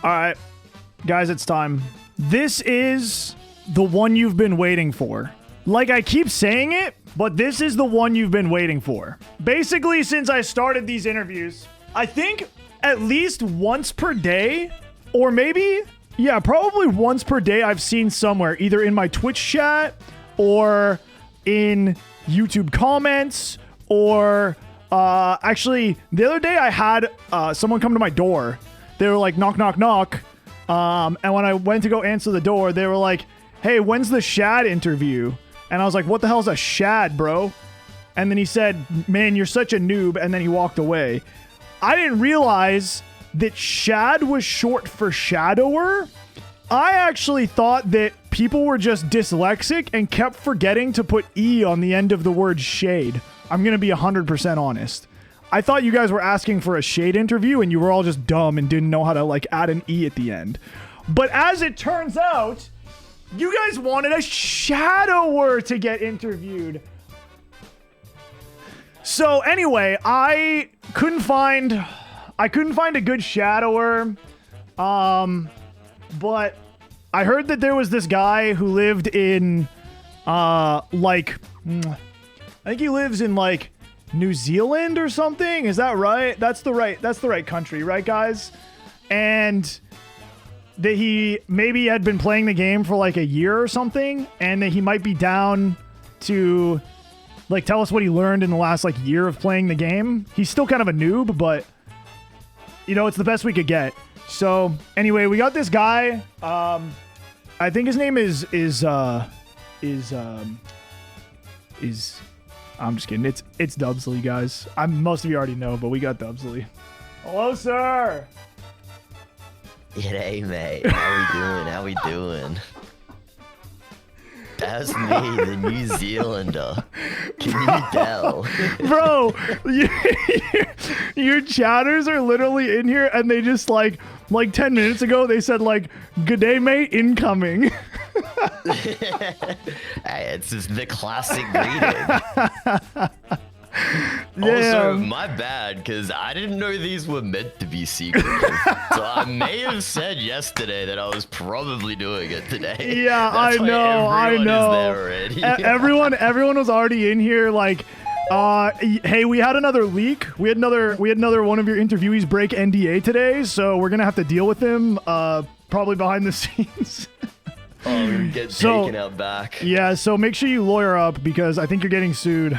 All right, guys, it's time. This is the one you've been waiting for. Like I keep saying it, but this is the one you've been waiting for. Basically, since I started these interviews, I think at least once per day, or maybe, yeah, probably once per day, I've seen somewhere, either in my Twitch chat or in YouTube comments, or actually, the other day I had someone come to my door. They were like, knock, knock, knock. And when I went to go answer the door, they were like, hey, when's the Shad interview? And I was like, what the hell's a Shad, bro? And then he said, man, you're such a noob. And then he walked away. I didn't realize that Shad was short for shadower. I actually thought that people were just dyslexic and kept forgetting to put E on the end of the word shade. I'm going to be 100% honest. I thought you guys were asking for a shade interview and you were all just dumb and didn't know how to like add an E at the end. But as it turns out, you guys wanted a shadower to get interviewed. So anyway, I couldn't find a good shadower. But I heard that there was this guy who lived in I think he lives in like New Zealand or something. Is that right? That's the right country, right, guys? And that he maybe had been playing the game for like a year or something, and that he might be down to like tell us what he learned in the last like year of playing the game. He's still kind of a noob, but you know, it's the best we could get. So anyway, we got this guy. I think his name is I'm just kidding. It's Dubsly, guys. Most of you already know, but we got Dubsly. Hello, sir. G'day, mate. How we doing? That's me, the New Zealander. Can you tell? Bro, your chatters are literally in here, and they just like 10 minutes ago, they said like, good day, mate, incoming. Hey, it's just the classic greeting. Also, my bad, because I didn't know these were meant to be secretive. So I may have said yesterday that I was probably doing it today. Yeah, I know. Everyone was already in here like, hey, we had another leak. We had another one of your interviewees break NDA today, so we're gonna have to deal with him, probably behind the scenes. Oh, get taken out back. Yeah, so make sure you lawyer up because I think you're getting sued.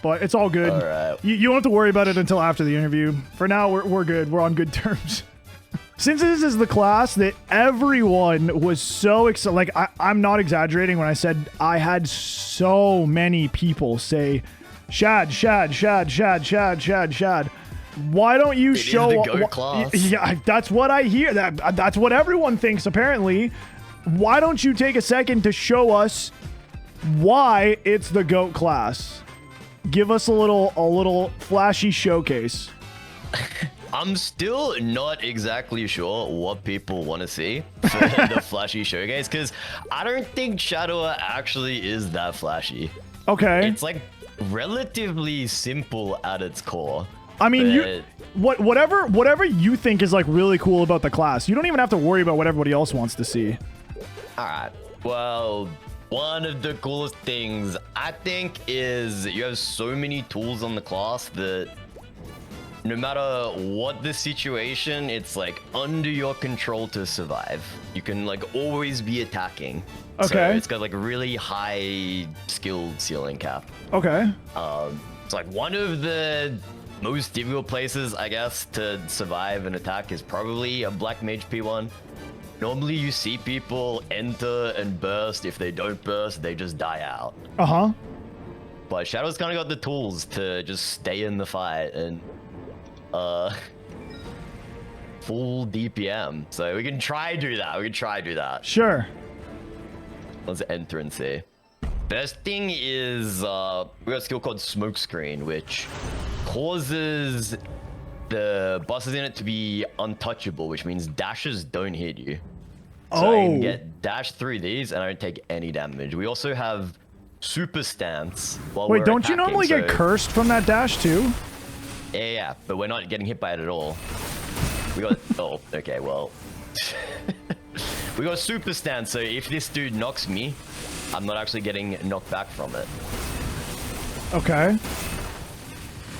But it's all good. All right. You don't have to worry about it until after the interview. For now, we're good. We're on good terms. Since this is the class that everyone was so excited, like I'm not exaggerating when I said I had so many people say, Shad. Why don't you show up? The GOAT class. Yeah, that's what I hear. That's what everyone thinks, apparently. Why don't you take a second to show us why it's the GOAT class? Give us a little flashy showcase. I'm still not exactly sure what people want to see for the flashy showcase, because I don't think Shadower actually is that flashy. Okay. It's like relatively simple at its core. I mean, whatever you think is like really cool about the class, you don't even have to worry about what everybody else wants to see. All right. Well, one of the coolest things I think is you have so many tools on the class that no matter what the situation, it's like under your control to survive. You can like always be attacking. Okay. So it's got like a really high skilled ceiling cap. Okay. It's like one of the most difficult places, I guess, to survive an attack is probably a Black Mage P1. Normally you see people enter and burst. If they don't burst, they just die out. Uh-huh. But Shadow's kind of got the tools to just stay in the fight and full DPM. So we can try do that. Sure. Let's enter and see. First thing is we got a skill called Smokescreen, which causes the bosses in it to be untouchable, which means dashes don't hit you. So I can get dash through these and I don't take any damage. We also have Super Stance. Wait, don't you normally get cursed from that dash too? Yeah, but we're not getting hit by it at all. We got... Oh, okay, well... we got super stand, so if this dude knocks me, I'm not actually getting knocked back from it. Okay.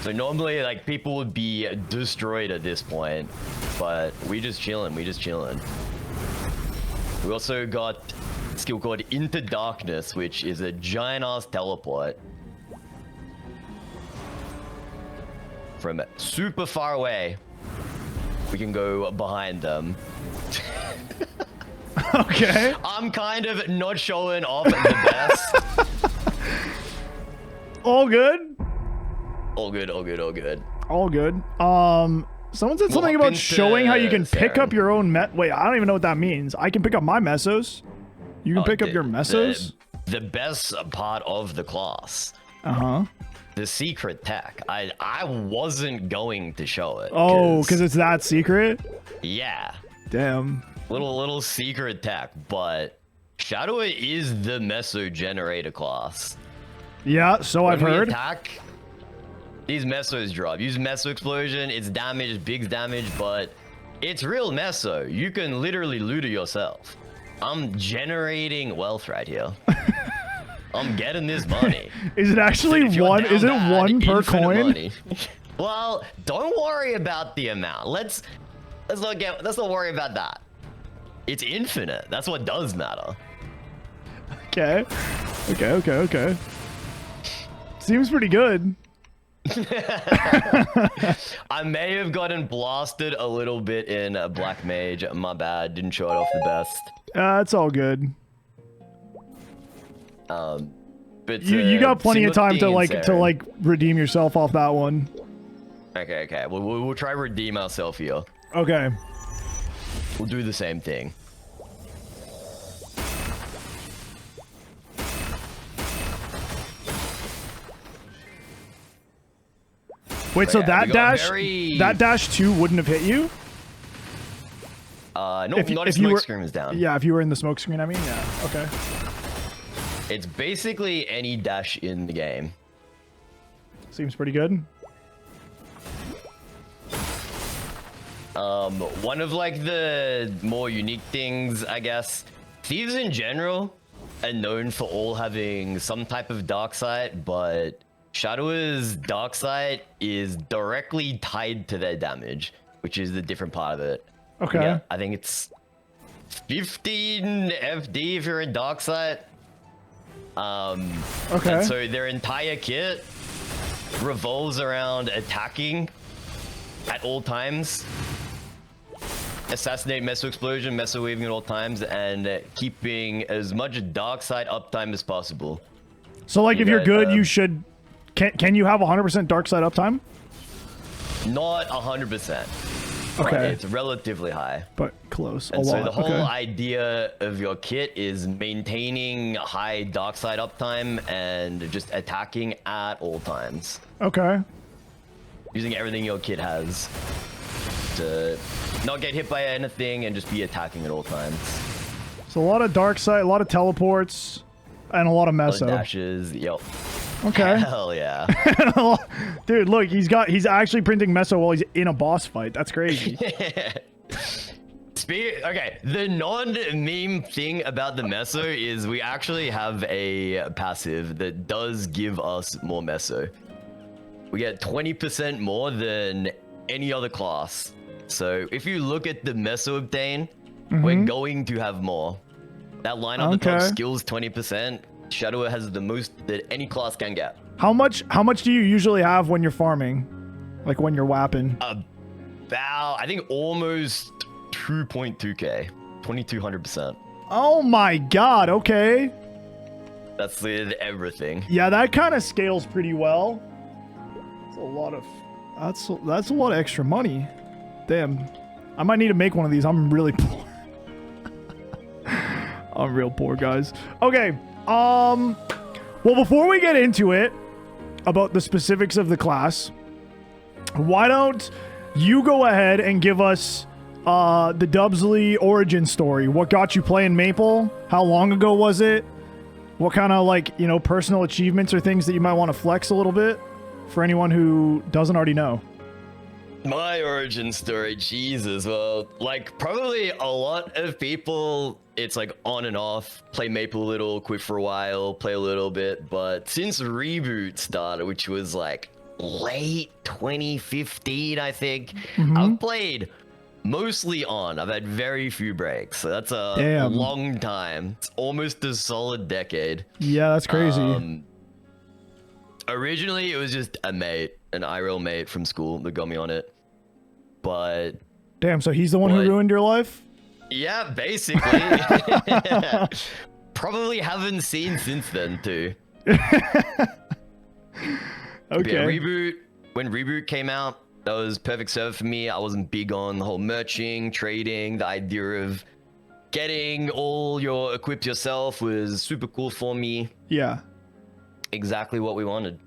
So normally, like, people would be destroyed at this point, but we just chilling, we also got a skill called Into Darkness, which is a giant-ass teleport. From super far away, we can go behind them. Okay. I'm kind of not showing off the best. All good? All good, all good, all good. All good. Someone said something about showing how you can pick up your own Wait, I don't even know what that means. I can pick up my mesos. You can pick up your mesos? The best part of the class. Uh-huh. The secret tech. I wasn't going to show it. Oh, because it's that secret? Yeah. Damn. Little secret tech, but Shadow is the meso generator class. Yeah, so I've heard. Attack, these mesos drop. Use meso explosion. It's damage, big damage, but it's real meso. You can literally loot it yourself. I'm generating wealth right here. I'm getting this money. Is it actually one? Is it one per coin? Money. Well, don't worry about the amount. Let's not worry about that. It's infinite. That's what does matter. Okay. Okay. Seems pretty good. I may have gotten blasted a little bit in Black Mage. My bad. Didn't show it off the best. It's all good. But you got plenty of time to like redeem yourself off that one. Okay. We'll try redeem ourselves here. Okay. We'll do the same thing. Wait, so that dash 2 wouldn't have hit you? No, not if smoke screen was down. Yeah, if you were in the smoke screen, I mean, yeah. Okay. It's basically any dash in the game. Seems pretty good. One of like the more unique things, I guess, thieves in general are known for all having some type of dark side, but Shadow's dark side is directly tied to their damage, which is the different part of it. Okay. Yeah, I think it's 15 FD if you're in dark side. Okay. And so their entire kit revolves around attacking at all times, assassinate meso explosion, meso weaving at all times, and keeping as much dark side uptime as possible. So like if you're good, you should... Can you have 100% dark side uptime? Not 100%. Okay. It's relatively high. But close. And so the whole idea of your kit is maintaining high dark side uptime and just attacking at all times. Okay. Using everything your kit has to not get hit by anything and just be attacking at all times. So a lot of dark side, a lot of teleports, and a lot of meso. Dashes, yep. Okay. Hell yeah. Dude, look, he's actually printing meso while he's in a boss fight. That's crazy. Okay, the non-meme thing about the meso is we actually have a passive that does give us more meso. We get 20% more than any other class. So if you look at the meso obtain, we're going to have more. That line on the top, skills 20%. Shadow has the most that any class can get. How much do you usually have when you're farming? Like when you're whapping? About, I think almost 2.2k. 2200%. Oh my god, okay. That's with everything. Yeah, that kind of scales pretty well. That's a lot of that's a lot of extra money. Damn. I might need to make one of these. I'm really poor. I'm real poor, guys. Okay. Well, before we get into it, about the specifics of the class, why don't you go ahead and give us the Dubsly origin story? What got you playing Maple? How long ago was it? What kind of, like, you know, personal achievements or things that you might want to flex a little bit for anyone who doesn't already know? My origin story, Jesus. Well, like probably a lot of people, it's like on and off. Play Maple a little, quit for a while, play a little bit. But since Reboot started, which was like late 2015, I think, I've played mostly on. I've had very few breaks. So that's a long time. It's almost a solid decade. Yeah, that's crazy. Originally, it was just a mate, an IRL mate from school that got me on it. But damn, so he's the one who ruined your life? Yeah, basically. Probably haven't seen since then, too. Okay. Yeah, when Reboot came out, that was perfect server for me. I wasn't big on the whole merching, trading. The idea of getting all your equipped yourself was super cool for me. Yeah. Exactly what we wanted.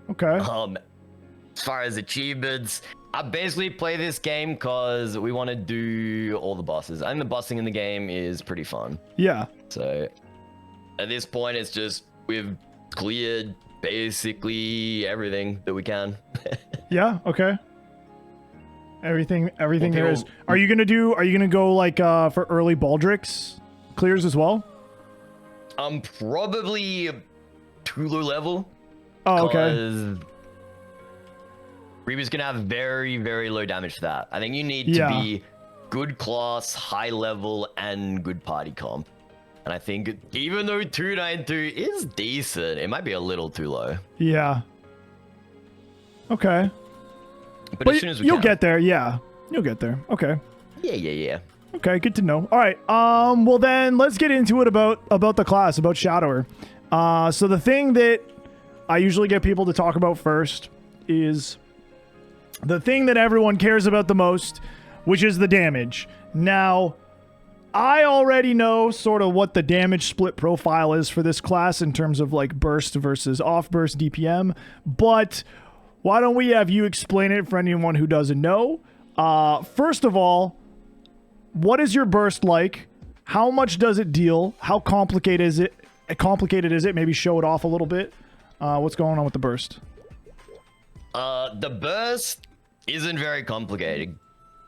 Okay. As far as achievements, I basically play this game because we want to do all the bosses. And the bossing in the game is pretty fun. Yeah. So at this point, it's just we've cleared basically everything that we can. Yeah. Okay. Everything there is. Are you gonna go like for early Baldrix clears as well? I'm probably too low level. Oh, okay. Reaper's gonna have very, very low damage for that. I think you need to be good class, high level, and good party comp. And I think even though 292 is decent, it might be a little too low. Yeah. Okay. But as soon as you'll get there, yeah. You'll get there. Okay. Yeah. Okay, good to know. All right. Well then, let's get into it about the class, about Shadower. So the thing that I usually get people to talk about first is the thing that everyone cares about the most, which is the damage. Now, I already know sort of what the damage split profile is for this class in terms of like burst versus off burst DPM, but why don't we have you explain it for anyone who doesn't know? First of all, what is your burst like? How much does it deal? How complicated is it? Maybe show it off a little bit. What's going on with the burst? The burst isn't very complicated.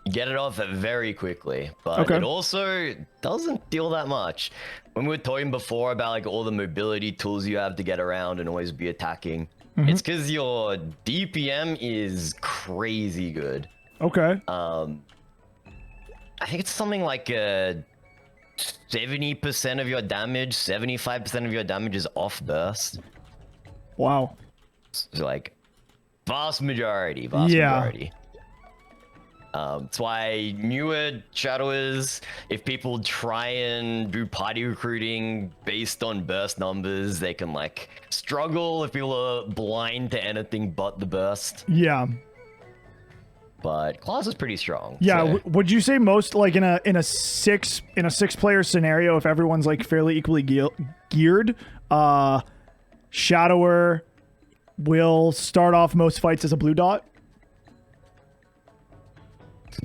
You get it off very quickly, but it also doesn't deal that much. When we were talking before about like all the mobility tools you have to get around and always be attacking, it's because your DPM is crazy good. Okay. I think it's something like 70% of your damage, 75% of your damage is off burst. Wow. So like vast majority. That's why newer shadowers, if people try and do party recruiting based on burst numbers, they can like struggle if people are blind to anything but the burst. Yeah. But class is pretty strong. Yeah, so. Would you say most like in a six player scenario, if everyone's like fairly equally geared, Shadower will start off most fights as a blue dot?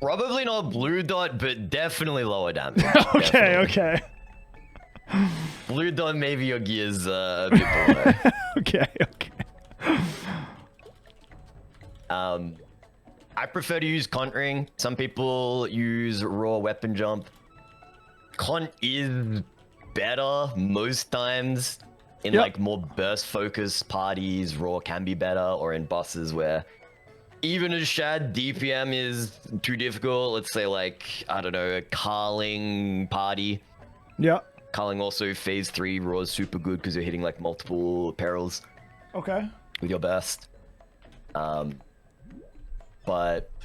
Probably not blue dot, but definitely lower damage. Okay. Blue dot, maybe your gear's a bit below. Okay. I prefer to use countering. Some people use raw weapon jump. Con is better most times. In like more burst focused parties, raw can be better, or in bosses where even a Shad DPM is too difficult. Let's say like, I don't know, a Carling party. Yeah. Carling also phase 3 raw is super good because you're hitting like multiple perils. Okay. With your burst. But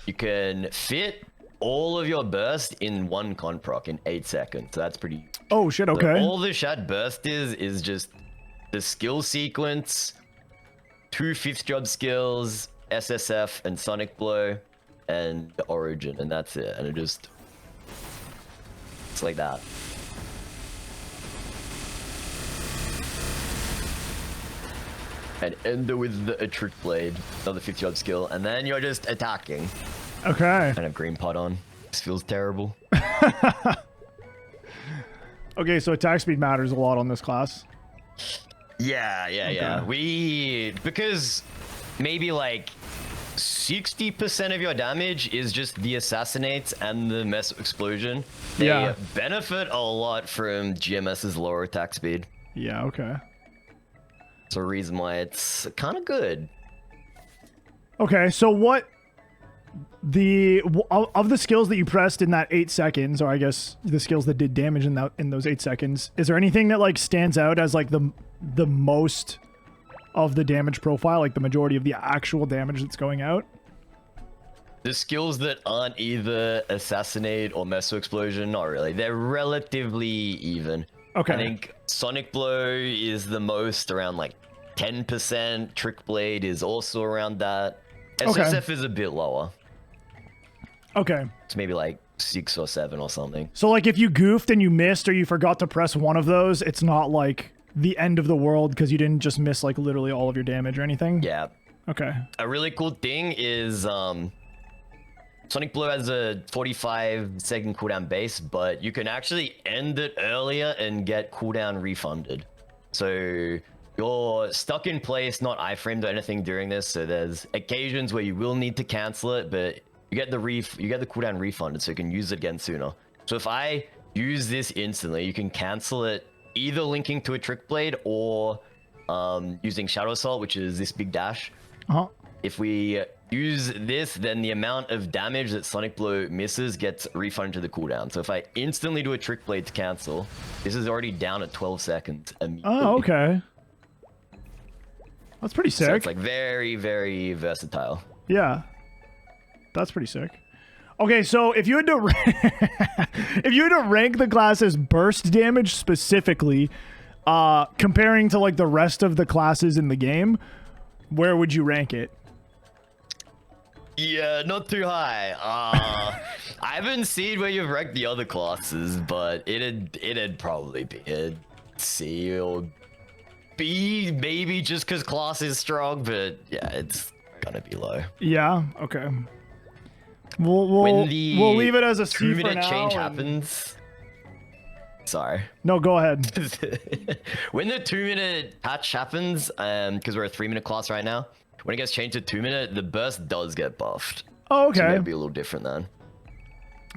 you can fit all of your burst in one con proc in 8 seconds. So that's pretty... Oh shit, okay. So all the Shad burst is just the skill sequence, 2 5th job skills, SSF and Sonic Blow, and the origin, and that's it. And it's like that. And end with the trick blade, another 5th job skill, and then you're just attacking. Okay. And a green pot on. This feels terrible. Okay, so attack speed matters a lot on this class. Yeah. Because maybe like 60% of your damage is just the assassinates and the Meso Explosion. They Yeah. benefit a lot from GMS's lower attack speed. Yeah, okay. It's a reason why it's kind of good. Okay, so what of the skills that you pressed in that 8 seconds, or I guess the skills that did damage in those 8 seconds, is there anything that like stands out as like the most of the damage profile, like the majority of the actual damage that's going out? The skills that aren't either Assassinate or Meso Explosion, not really. They're relatively even. Okay. I think Sonic Blow is the most, around like 10%. Trick Blade is also around that. Okay. SSF is a bit lower. Okay. It's maybe like 6 or 7 or something. So like if you goofed and you missed or you forgot to press one of those, it's not like the end of the world because you didn't just miss like literally all of your damage or anything? Yeah. Okay. A really cool thing is Sonic Blue has a 45-second cooldown base, but you can actually end it earlier and get cooldown refunded. So you're stuck in place, not iframed or anything during this, so there's occasions where you will need to cancel it, but you get the cooldown refunded, so you can use it again sooner. So if I use this instantly, you can cancel it either linking to a Trick Blade or using Shadow Assault, which is this big dash. Uh-huh. If we use this, then the amount of damage that Sonic Blow misses gets refunded to the cooldown. So if I instantly do a Trick Blade to cancel, this is already down at 12 seconds immediately. Oh, okay. That's pretty sick. So it's like very, very versatile. Yeah. That's pretty sick. Okay, so if you had to rank the class's burst damage specifically, comparing to like the rest of the classes in the game, where would you rank it? Yeah, not too high. I haven't seen where you've ranked the other classes, but it'd probably be a C or B, maybe just because class is strong, but yeah, it's gonna be low. Yeah, okay. We'll leave it as a C for now. 2-minute change happens. Sorry. No, go ahead. When the 2-minute patch happens, because we're a 3-minute class right now, when it gets changed to 2-minute, the burst does get buffed. Oh, okay. So it'll be a little different then.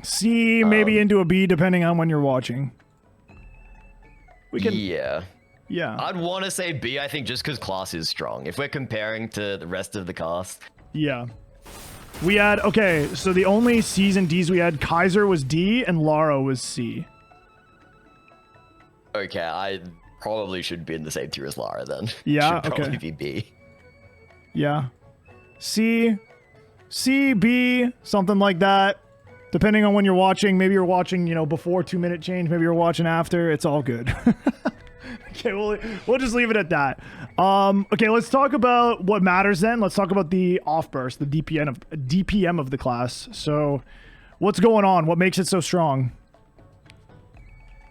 C, maybe into a B, depending on when you're watching. We can. Yeah. Yeah. I'd want to say B, I think, just because class is strong. If we're comparing to the rest of the cast. Yeah. We had, okay, so the only C's and D's we had, Kaiser was D and Lara was C. Okay, I probably should be in the same tier as Lara then. Yeah, should probably okay. be B. Yeah. C, B, something like that. Depending on when you're watching. Maybe you're watching, you know, before 2-minute change. Maybe you're watching after. It's all good. Okay, we'll just leave it at that. Okay, let's talk about what matters then. Let's talk about the off burst, the DPM of the class. So, what's going on? What makes it so strong?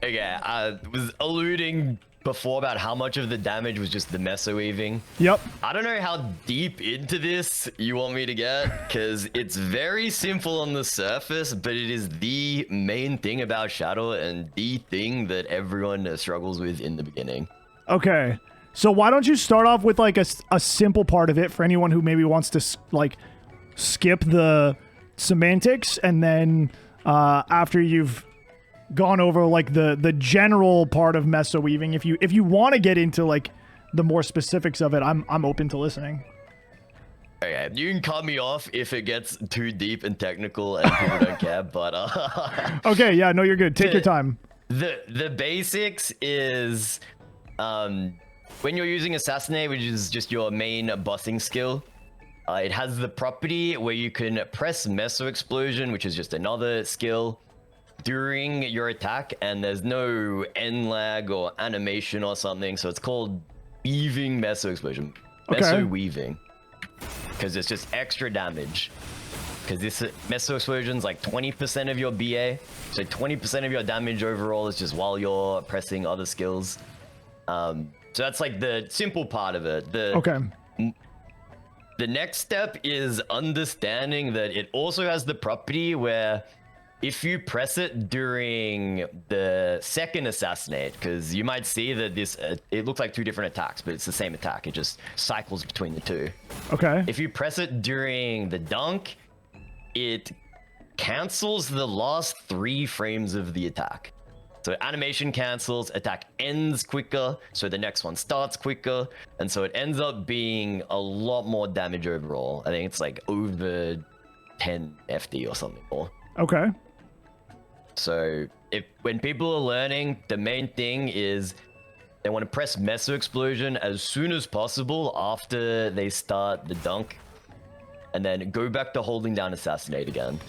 Okay, I was alluding before about how much of the damage was just the meso weaving. Yep. I don't know how deep into this you want me to get, because it's very simple on the surface, but it is the main thing about Shadow and the thing that everyone struggles with in the beginning. Okay. So why don't you start off with like a simple part of it for anyone who maybe wants to like skip the semantics, and then after you've gone over like the general part of meso weaving, if you want to get into like the more specifics of it, I'm open to listening. Okay, you can cut me off if it gets too deep and technical and people don't care, but okay, yeah, no, you're good. Take your time. The basics is when you're using Assassinate, which is just your main busting skill, it has the property where you can press Meso Explosion, which is just another skill, during your attack, and there's no end lag or animation or something, so it's called weaving Meso Explosion. Meso weaving, because it's just extra damage. Because this Meso Explosion's like 20% of your BA, so 20% of your damage overall is just while you're pressing other skills. So that's like the simple part of it. The next step is understanding that it also has the property where if you press it during the second assassinate, because you might see that this it looks like two different attacks, but it's the same attack. It just cycles between the two. Okay. If you press it during the dunk, it cancels the last 3 frames of the attack. So animation cancels, attack ends quicker, so the next one starts quicker, and so it ends up being a lot more damage overall. I think it's like over 10 FD or something more. Okay. So when people are learning, the main thing is they want to press Meso Explosion as soon as possible after they start the dunk, and then go back to holding down Assassinate again.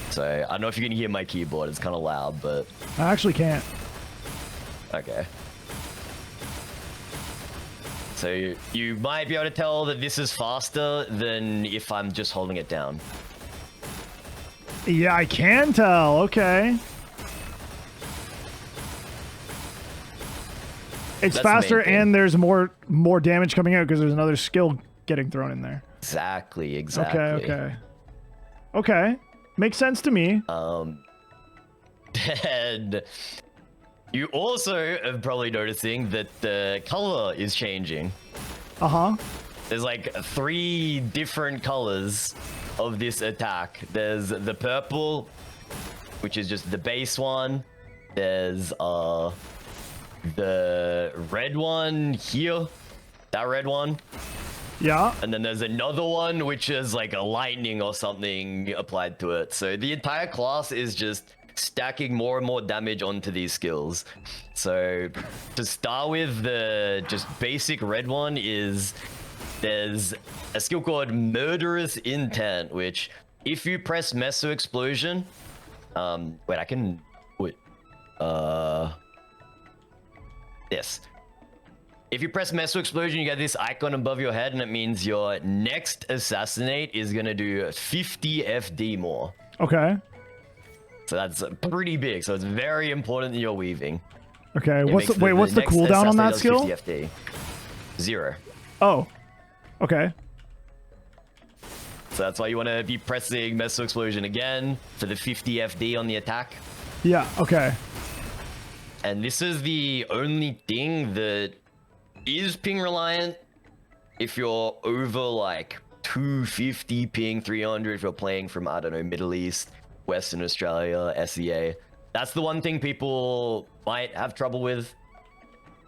So I don't know if you can hear my keyboard, it's kind of loud, but... I actually can't. Okay. So you might be able to tell that this is faster than if I'm just holding it down. Yeah, I can tell. Okay. It's That's faster the main thing. and there's more damage coming out because there's another skill getting thrown in there. Exactly. Okay. Makes sense to me. And you also are probably noticing that the color is changing. Uh-huh. There's like 3 different colors of this attack. There's the purple, which is just the base one. There's the red one here, that red one. Yeah. And then there's another one which is like a lightning or something applied to it. So the entire class is just stacking more and more damage onto these skills. So to start with, the just basic red one is there's a skill called Murderous Intent, which if you press Meso Explosion, wait, I can wait. Yes. If you press Meso Explosion, you get this icon above your head, and it means your next Assassinate is gonna do 50 FD more. Okay. So that's pretty big. So it's very important that you're weaving. Okay. It What's makes what's the next cooldown on that Assassinate skill? does 50 FD. 0. Oh. Okay. So that's why you want to be pressing Meso Explosion again for the 50 FD on the attack. Yeah. Okay. And this is the only thing that is ping reliant. If you're over like 250 ping, 300 if you're playing from, I don't know, Middle East, Western Australia, SEA. That's the one thing people might have trouble with,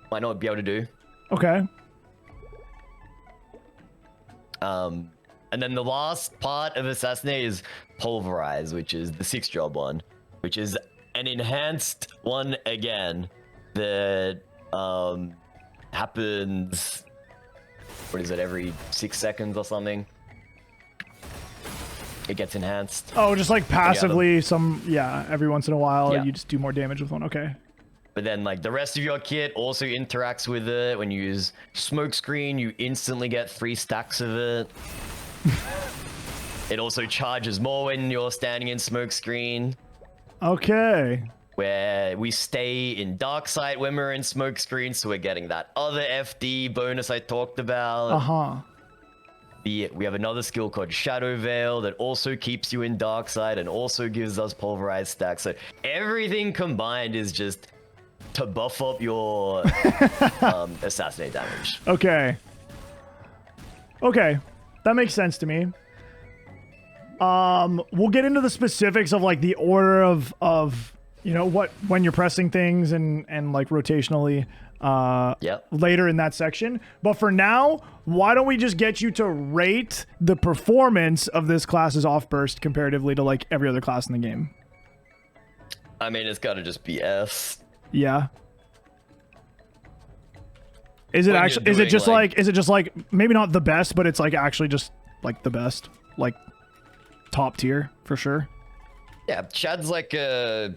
might not be able to do. Okay. And then the last part of Assassinate is Pulverize, which is the 6-job one, which is an enhanced one again that happens, what is it, every 6 seconds or something? It gets enhanced. Oh, just like passively every once in a while Yeah. you just do more damage with one. Okay. But then like the rest of your kit also interacts with it. When you use Smokescreen, you instantly get 3 stacks of it. It also charges more when you're standing in Smokescreen. Okay. Where we stay in Dark Sight when we're in Smokescreen, so we're getting that other FD bonus I talked about. Uh-huh. We have another skill called Shadow Veil that also keeps you in Dark Sight and also gives us Pulverized stacks. So everything combined is just to buff up your Assassinate damage. Okay. Okay. That makes sense to me. We'll get into the specifics of like the order of you know when you're pressing things and like rotationally later in that section. But for now, why don't we just get you to rate the performance of this class's off-burst comparatively to like every other class in the game? I mean, it's gotta just be S. Yeah. Is it When actually? you're Is it doing, just like- like? Is it just like maybe not the best, but it's like actually just like the best, like top tier for sure. Yeah, Chad's like a,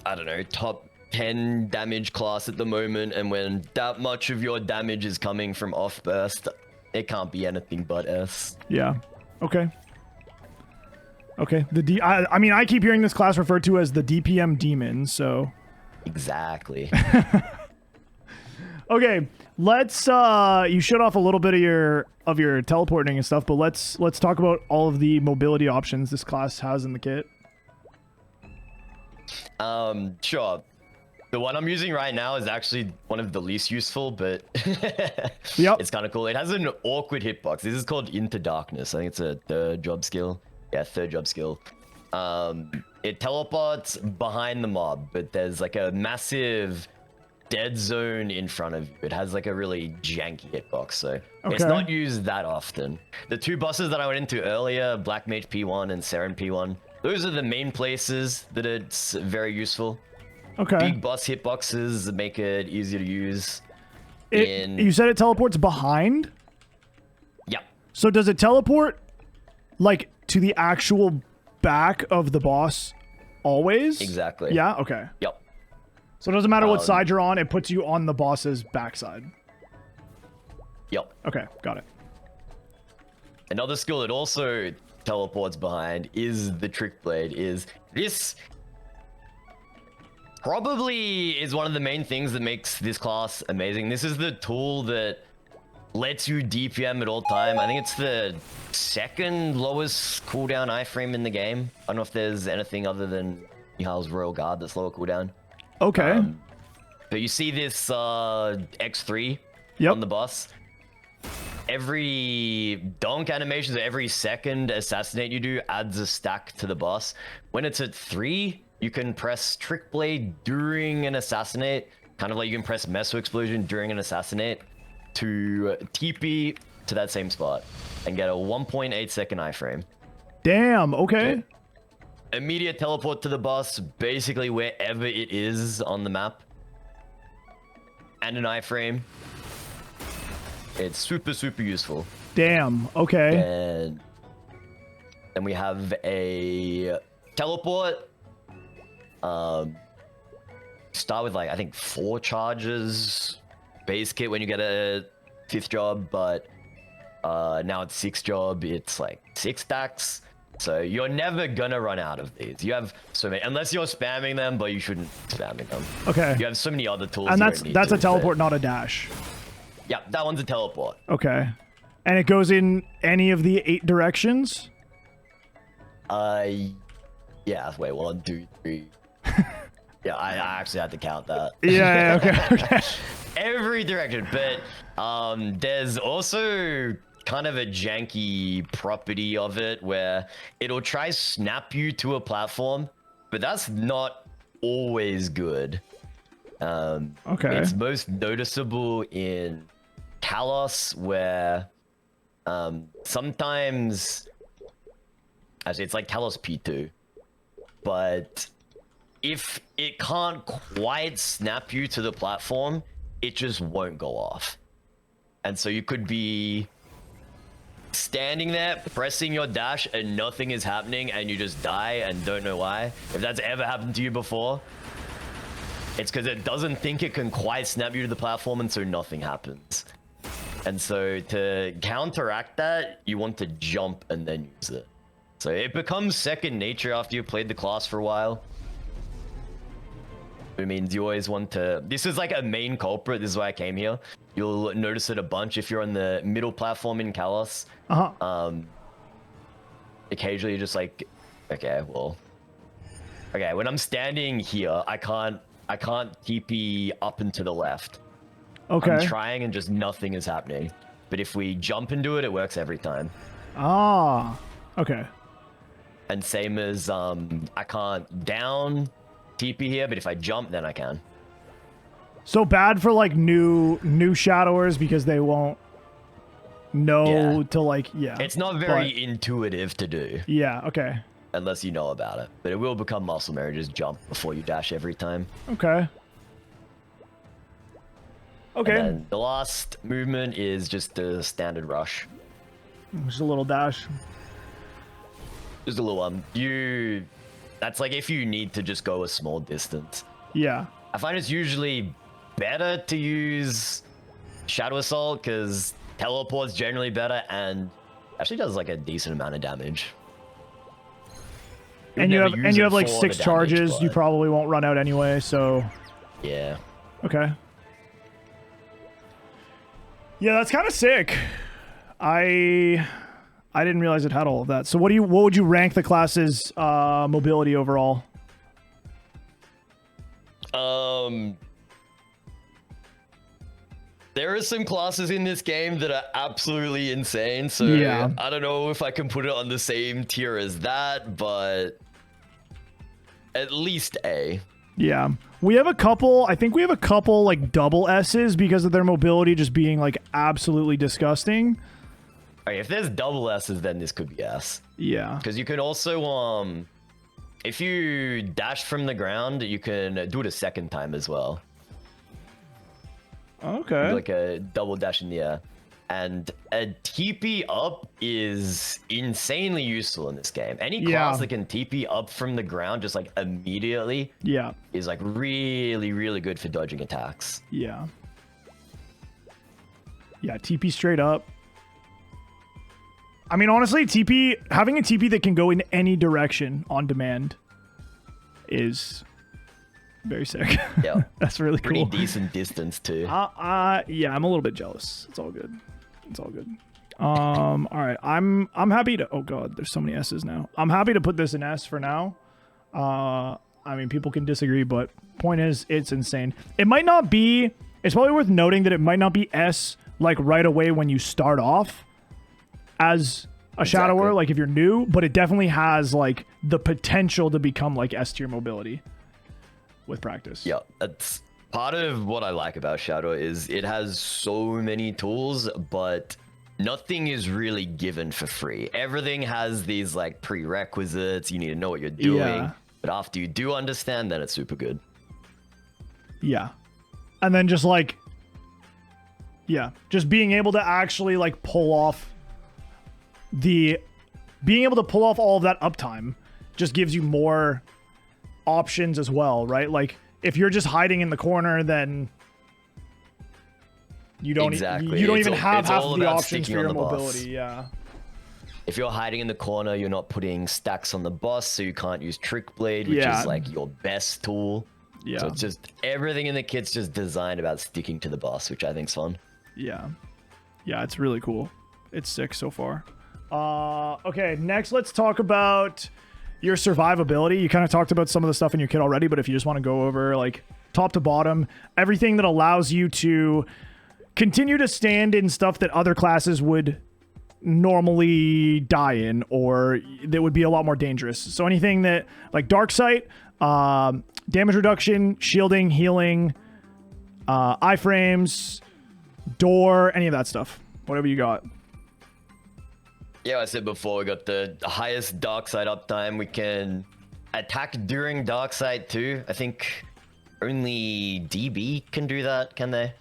I don't know, top 10 damage class at the moment, and when that much of your damage is coming from off burst, it can't be anything but S. Yeah. Okay. Okay. I mean, I keep hearing this class referred to as the DPM demon. So. Exactly. Okay. Let's. You shut off a little bit of your teleporting and stuff, but let's talk about all of the mobility options this class has in the kit. Sure. The one I'm using right now is actually one of the least useful, but Yep. it's kind of cool. It has an awkward hitbox. This is called Into Darkness. I think it's a third job skill. Yeah, third job skill. It teleports behind the mob, but there's like a massive dead zone in front of you. It has like a really janky hitbox, so it's not used that often. The two bosses that I went into earlier, Black Mage P1 and Seren P1, those are the main places that it's very useful. Okay. Big boss hitboxes make it easier to use. You said it teleports behind? Yeah. So does it teleport like to the actual back of the boss always? Exactly. Yeah? Okay. Yep. So it doesn't matter what side you're on, it puts you on the boss's backside. Yep. Okay, got it. Another skill that also teleports behind is the Trick Blade. This probably is one of the main things that makes this class amazing. This is the tool that lets you DPM at all time. I think it's the second lowest cooldown iframe in the game. I don't know if there's anything other than Mihal's Royal Guard that's lower cooldown. Okay. But you see this X3 on the boss. Every donk animation, so every second assassinate you do adds a stack to the boss. When it's at 3, you can press Trick Blade during an assassinate, kind of like you can press Meso Explosion during an assassinate to TP to that same spot and get a 1.8 second iframe. Damn, okay. Immediate teleport to the boss, basically wherever it is on the map. And an iframe. It's super, super useful. Damn, okay. And then we have a teleport. Start with like, I think 4 charges base kit when you get a 5th job, but now it's 6th job, it's like 6 stacks. So you're never gonna run out of these. You have so many, unless you're spamming them, but you shouldn't spamming them. Okay. You have so many other tools. And that's a teleport, not a dash. Yeah, that one's a teleport. Okay. And it goes in any of the 8 directions? Yeah, wait, 1, 2, 3. Yeah, I actually had to count that. Yeah, okay. Every direction, but there's also kind of a janky property of it where it'll try snap you to a platform, but that's not always good. Okay. It's most noticeable in Kalos, where sometimes actually it's like Kalos P2, but if it can't quite snap you to the platform, it just won't go off. And so you could be standing there pressing your dash and nothing is happening and you just die and don't know why. If that's ever happened to you before, it's because it doesn't think it can quite snap you to the platform, and so nothing happens. And so to counteract that, you want to jump and then use it. So it becomes second nature after you've played the class for a while. It means you always want to... This is like a main culprit. This is why I came here. You'll notice it a bunch if you're on the middle platform in Kalos. Occasionally you're just like, okay, well... Okay, when I'm standing here, I can't TP up and to the left. Okay. I'm trying and just nothing is happening. But if we jump into it, it works every time. Ah, okay. And same as I can't down TP here, but if I jump, then I can. So bad for like new shadowers because they won't know to like, It's not very intuitive to do. Yeah, okay. Unless you know about it. But it will become muscle memory. Just jump before you dash every time. Okay. Okay. And then the last movement is just the standard rush. Just a little dash. Just a little one. That's like if you need to just go a small distance. Yeah. I find it's usually better to use Shadow Assault because teleport's generally better and actually does like a decent amount of damage. And you have like 6 charges. You probably won't run out anyway, so yeah. Okay. Yeah, that's kind of sick. I didn't realize it had all of that. So what would you rank the class's mobility overall? There are some classes in this game that are absolutely insane, so Yeah. I don't know if I can put it on the same tier as that, but at least A. Yeah. We have a couple, I think we have a couple like double S's because of their mobility just being like absolutely disgusting. Okay, if there's double S's, then this could be S. Yeah. Because you can also, if you dash from the ground, you can do it a second time as well. Okay. Like a double dash in the air. And a TP up is insanely useful in this game. Any class that can TP up from the ground just like immediately is like really, really good for dodging attacks. Yeah. Yeah, TP straight up. I mean, honestly, having a TP that can go in any direction on demand is very sick. Yeah. That's really cool. Pretty decent distance too. Yeah, I'm a little bit jealous. It's all good. It's all good. All right. I'm happy to, oh god, there's so many S's now. I'm happy to put this in S for now. I mean, people can disagree, but point is, it's insane. It might not be, it's probably worth noting that it might not be S like right away when you start off as a Shadower, like if you're new, but it definitely has like the potential to become like S tier mobility with practice. Yeah, that's part of what I like about Shadow is it has so many tools, but nothing is really given for free. Everything has these like prerequisites. You need to know what you're doing. Yeah. But after you do understand, then it's super good. Yeah. And then just like, yeah, just being able to actually like pull off all of that uptime just gives you more options as well, right? Like if you're just hiding in the corner, then you don't even have half of the options for your mobility. Yeah. If you're hiding in the corner, you're not putting stacks on the boss, so you can't use Trick Blade, which is like your best tool. Yeah. So it's just everything in the kit's just designed about sticking to the boss, which I think's fun. Yeah. Yeah, it's really cool. It's sick so far. Okay, next let's talk about your survivability. You kind of talked about some of the stuff in your kit already, but if you just want to go over like top to bottom, everything that allows you to continue to stand in stuff that other classes would normally die in or that would be a lot more dangerous. So anything that like Dark Sight, damage reduction, shielding, healing, iframes, door, any of that stuff. Whatever you got. Yeah, I said before, we got the highest Dark Side uptime. We can attack during Dark Side too. I think only DB can do that, can they?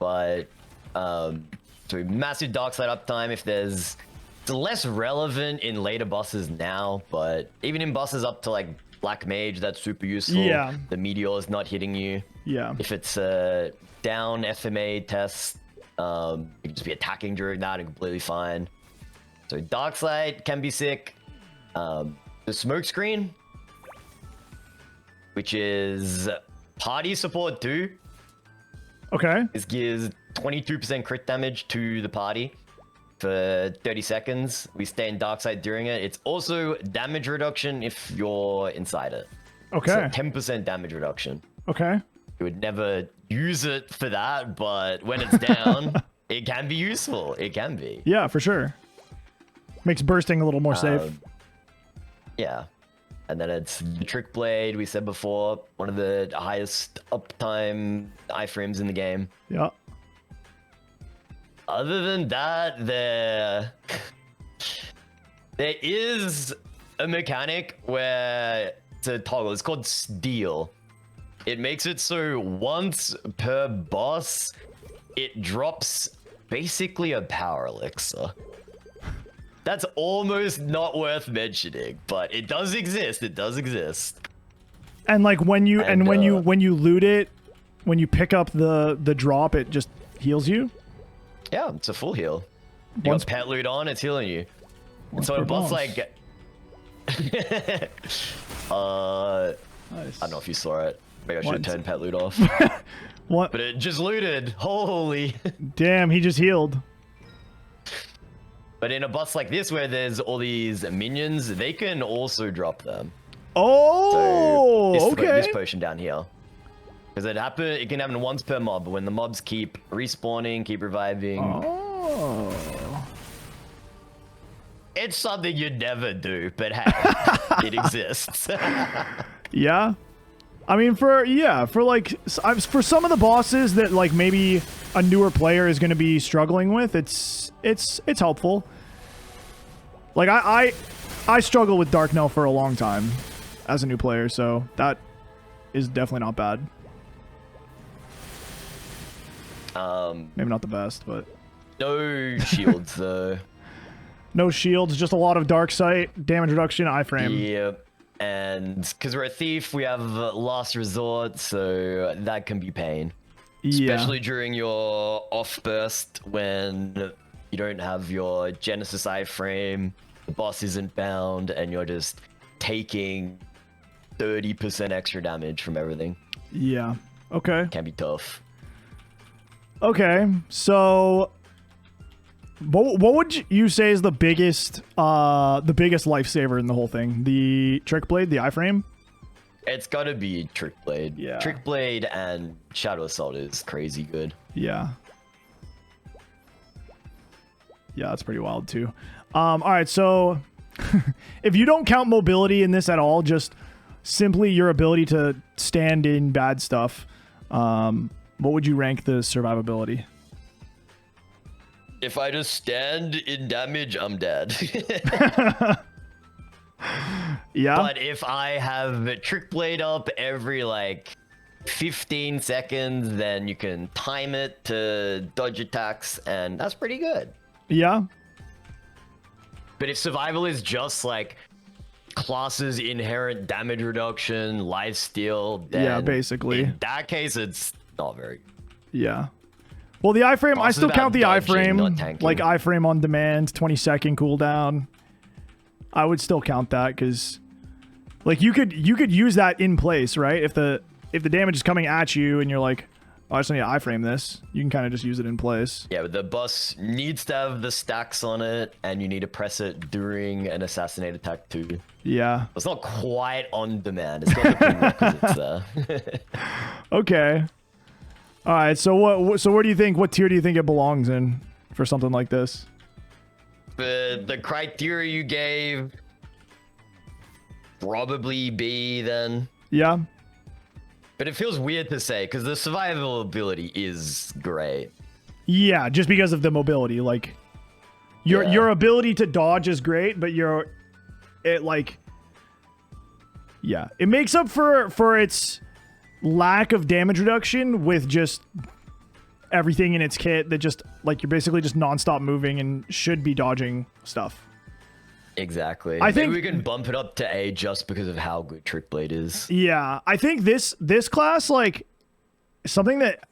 But, so massive Dark Side uptime if there's... It's less relevant in later bosses now, but even in bosses up to like Black Mage, that's super useful. Yeah. The Meteor is not hitting you. Yeah. If it's a down FMA test, you can just be attacking during that and completely fine. So Dark Side can be sick. The Smoke Screen, which is party support too. Okay. This gives 22% crit damage to the party for 30 seconds. We stay in Dark Side during it. It's also damage reduction if you're inside it. Okay. So 10% damage reduction. Okay. You would never use it for that, but when it's down, it can be useful. It can be. Yeah, for sure. Makes bursting a little more safe. Yeah. And then it's the Trick Blade, we said before, one of the highest uptime iframes in the game. Yeah. Other than that, there is a mechanic where it's a toggle. It's called Steal. It makes it so once per boss, it drops basically a power elixir. That's almost not worth mentioning, but it does exist. It does exist. And like when you when you loot it, when you pick up the drop, it just heals you. Yeah, it's a full heal. You got pet loot on, it's healing you. And so a boss like nice. I don't know if you saw it. Maybe I should have turned pet loot off. What? But it just looted. Holy. Damn, he just healed. But in a boss like this, where there's all these minions, they can also drop them. Oh, so okay. This potion down here. Because it can happen once per mob, but when the mobs keep respawning, keep reviving. Oh. It's something you'd never do, but hey, it exists. Yeah. I mean, for some of the bosses that like maybe a newer player is going to be struggling with, it's helpful. Like I struggle with Dark Knell for a long time as a new player, so that is definitely not bad. Maybe not the best, but no shields though. No shields, just a lot of dark sight, damage reduction, iframe. Yep. And because we're a thief, we have last resort, so that can be pain. Yeah. Especially during your off burst when you don't have your Genesis iframe, the boss isn't bound, and you're just taking 30% extra damage from everything. Yeah. Okay. Can be tough. Okay. So what would you say is the biggest lifesaver in the whole thing? The Trick Blade, the iframe? It's gotta be Trick Blade. Yeah. Trick Blade and Shadow Assault is crazy good. Yeah. Yeah, that's pretty wild too. All right, so if you don't count mobility in this at all, just simply your ability to stand in bad stuff, what would you rank the survivability? If I just stand in damage, I'm dead. Yeah. But if I have Trick Blade up every like 15 seconds, then you can time it to dodge attacks, and that's pretty good. Yeah. But if survival is just like classes inherent damage reduction, lifesteal, then Yeah, basically. in that case, it's not very good. Yeah. Well, the iframe, I Bosses still about count the dodging, not iframe, tanking. like iframe on demand, 20-second cooldown. I would still count that because, like, you could use that in place, right? If the damage is coming at you and you're like, oh, I just need to iframe this, you can kind of just use it in place. Yeah, but the boss needs to have the stacks on it, and you need to press it during an assassinate attack too. Yeah. It's not quite on demand. It's got the prerequisites there. Okay. All right. So where do you think? What tier do you think it belongs in for something like this? The criteria you gave, probably B then. Yeah. But it feels weird to say because the survivability is great. Yeah, just because of the mobility, like your ability to dodge is great, but it makes up for its lack of damage reduction with just everything in its kit that just like you're basically just nonstop moving and should be dodging stuff. Exactly. I think we can bump it up to A just because of how good Trick Blade is. Yeah, I think this class, like, something that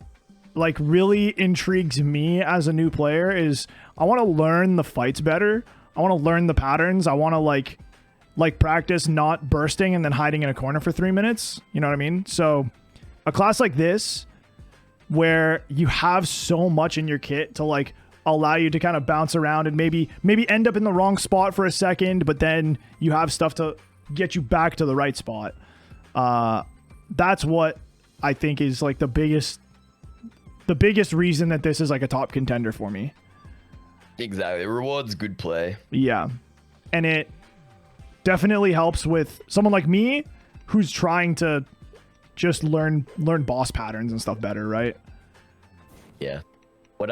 like really intrigues me as a new player is I want to learn the fights better. I want to learn the patterns. I want to like practice not bursting and then hiding in a corner for 3 minutes. You know what I mean? So a class like this where you have so much in your kit to like allow you to kind of bounce around and maybe end up in the wrong spot for a second, but then you have stuff to get you back to the right spot. That's what I think is like the biggest reason that this is like a top contender for me. Exactly. It rewards good play. Yeah. And it definitely helps with someone like me who's trying to just learn boss patterns and stuff better, right? Yeah. What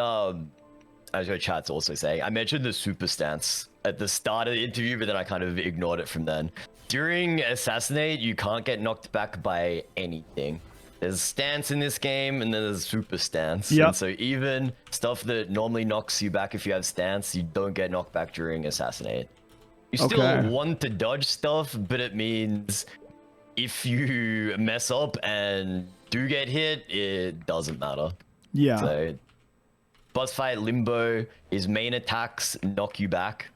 as your chat's also saying, I mentioned the super stance at the start of the interview, but then I kind of ignored it from then. During Assassinate, you can't get knocked back by anything. There's stance in this game, and then there's super stance. Yep. And so even stuff that normally knocks you back if you have stance, you don't get knocked back during Assassinate. You still want to dodge stuff, but it means if you mess up and do get hit, it doesn't matter. Yeah. So boss fight Limbo, his main attacks knock you back.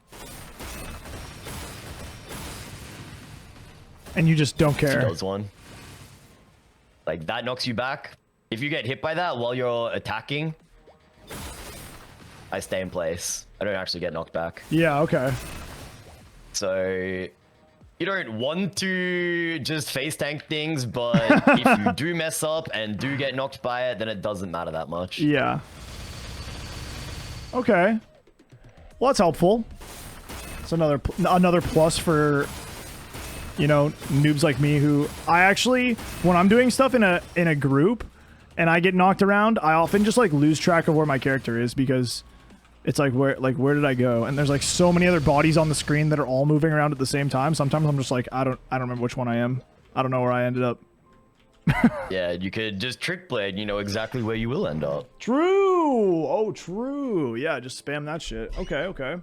And you just don't care. He does one. Like, that knocks you back. If you get hit by that while you're attacking, I stay in place. I don't actually get knocked back. Yeah, okay. So you don't want to just face tank things, but if you do mess up and do get knocked by it, then it doesn't matter that much. Yeah. Okay. Well, that's helpful. It's another plus for, you know, noobs like me who I actually, when I'm doing stuff in a group and I get knocked around, I often just like lose track of where my character is because it's like where did I go? And there's like so many other bodies on the screen that are all moving around at the same time. Sometimes I'm just like I don't remember which one I am. I don't know where I ended up. Yeah, you could just trick blade, you know exactly where you will end up. True. Oh, true. Yeah, just spam that shit. Okay, okay.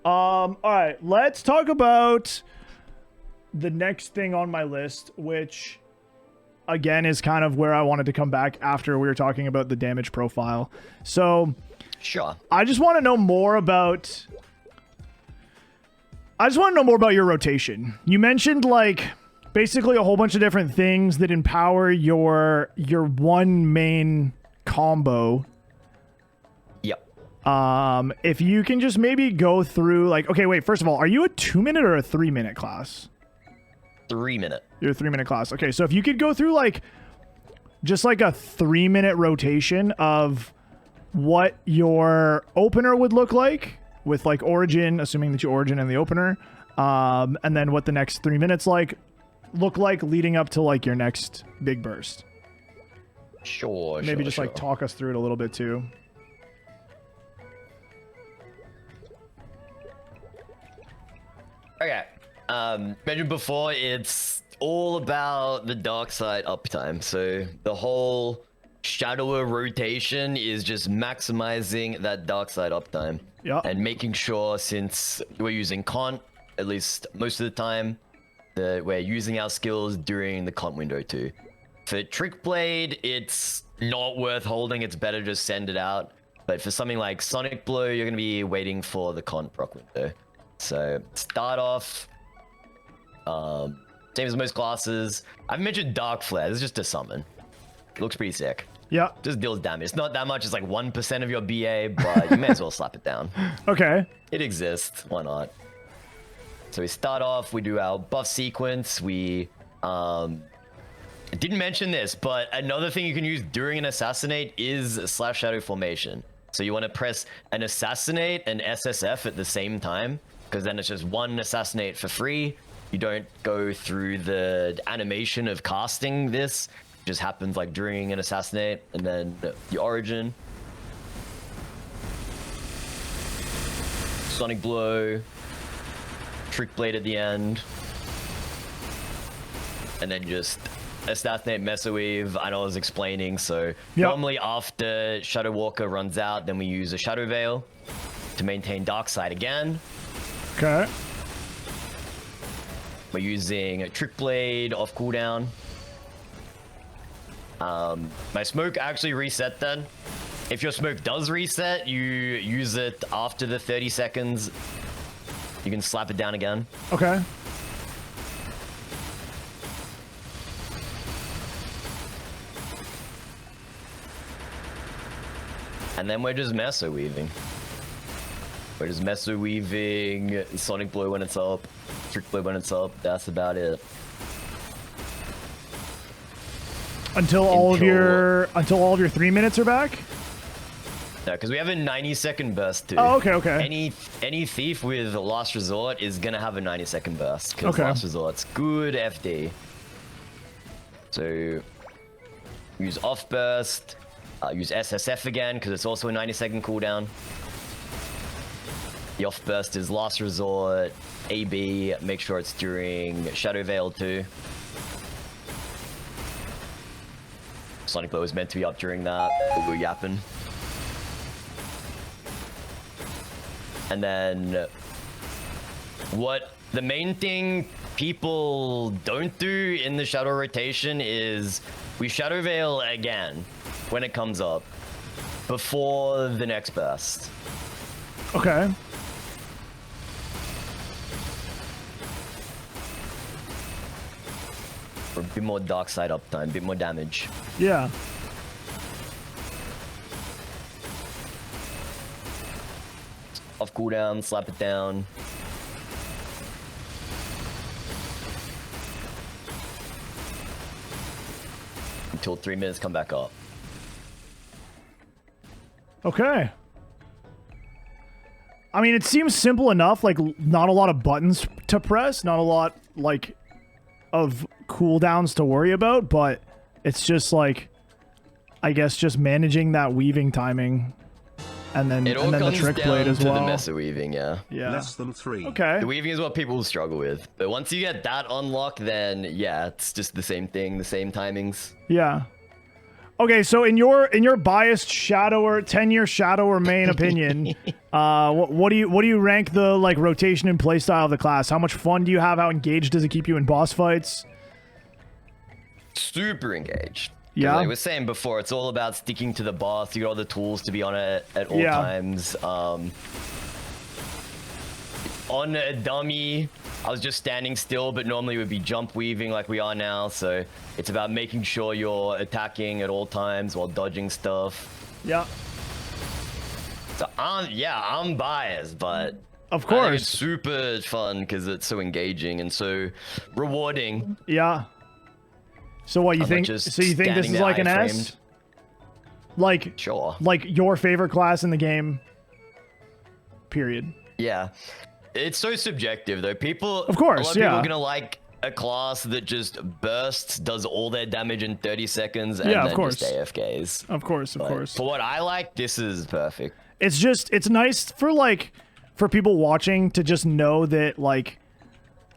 All right, let's talk about the next thing on my list, which again is kind of where I wanted to come back after we were talking about the damage profile. So, sure. I just want to know more about your rotation. You mentioned like basically a whole bunch of different things that empower your one main combo. Yep. If you can just maybe go through like, okay, wait, first of all, are you a 2-minute or a 3-minute class? 3-minute. You're a 3-minute class. Okay, so if you could go through like just like a 3-minute rotation of what your opener would look like with like origin, assuming that you origin in the opener, and then what the next 3 minutes look like leading up to like your next big burst. Sure. Maybe just like talk us through it a little bit too. Okay. Mentioned before, it's all about the dark side uptime. So the whole shadower rotation is just maximizing that dark side uptime. Yeah. And making sure, since we're using Kant, at least most of the time, that we're using our skills during the Kant window too. For Trick Blade, it's not worth holding. It's better just send it out. But for something like Sonic Blow, you're going to be waiting for the Kant proc window. So start off, same as most classes. I've mentioned Dark Flare. This is just a summon. It looks pretty sick. Yeah. Just deals damage. It's not that much. It's like 1% of your BA, but you may as well slap it down. Okay. It exists. Why not? So we start off, we do our buff sequence. We I didn't mention this, but another thing you can use during an assassinate is slash shadow formation. So you want to press an assassinate and SSF at the same time, because then it's just one assassinate for free. You don't go through the animation of casting this. It just happens like during an assassinate, and then the origin. Sonic Blow. Trick Blade at the end. And then just assassinate Mesoweave. I know I was explaining, so normally after Shadow Walker runs out, then we use a Shadow Veil to maintain Dark Side again. Okay. We're using a Trick Blade off cooldown. My smoke actually reset then. If your smoke does reset, you use it after the 30 seconds. You can slap it down again. Okay. And then we're just Meso Weaving. We're just Meso Weaving, Sonic Blow when it's up, Trick Blade when it's up. That's about it. Until all of your 3 minutes are back? No, because we have a 90-second burst too. Oh, okay, okay. Any thief with Last Resort is gonna have a 90-second burst, because Last Resort's good FD. So use off burst, use SSF again because it's also a 90-second cooldown. The off burst is Last Resort, AB. Make sure it's during Shadow Veil too. Sonic Blow is meant to be up during that, but we're yapping. And then what the main thing people don't do in the shadow rotation is we Shadow Veil again when it comes up before the next burst. Okay. For a bit more dark side uptime, a bit more damage. Yeah. Off cooldown, slap it down. until 3 minutes, come back up. Okay. I mean, it seems simple enough, like not a lot of buttons to press, not a lot like of cooldowns to worry about, but it's just like, I guess just managing that weaving timing and then the trick blade as well. The mesa weaving, yeah. Yeah. Less than 3. Okay. The weaving is what people struggle with. But once you get that unlocked, then yeah, it's just the same thing, the same timings. Yeah. Okay, so in your biased shadower 10-year shadower main opinion, what do you rank the like rotation and playstyle of the class? How much fun do you have? How engaged does it keep you in boss fights? Super engaged. Yeah. Like I was saying before, it's all about sticking to the boss. You got all the tools to be on it at all times. On a dummy, I was just standing still, but normally it would be jump weaving like we are now. So it's about making sure you're attacking at all times while dodging stuff. Yeah. So I'm biased, but of I think course, it's super fun because it's so engaging and so rewarding. Yeah. So what you think? So you think this is like an S? Like sure. Like your favorite class in the game? Period. Yeah. It's so subjective though. People, of course, a lot of people are gonna like a class that just bursts, does all their damage in 30 seconds, and then just AFKs. Of course, of course. For what I like, this is perfect. It's nice for people watching to just know that, like,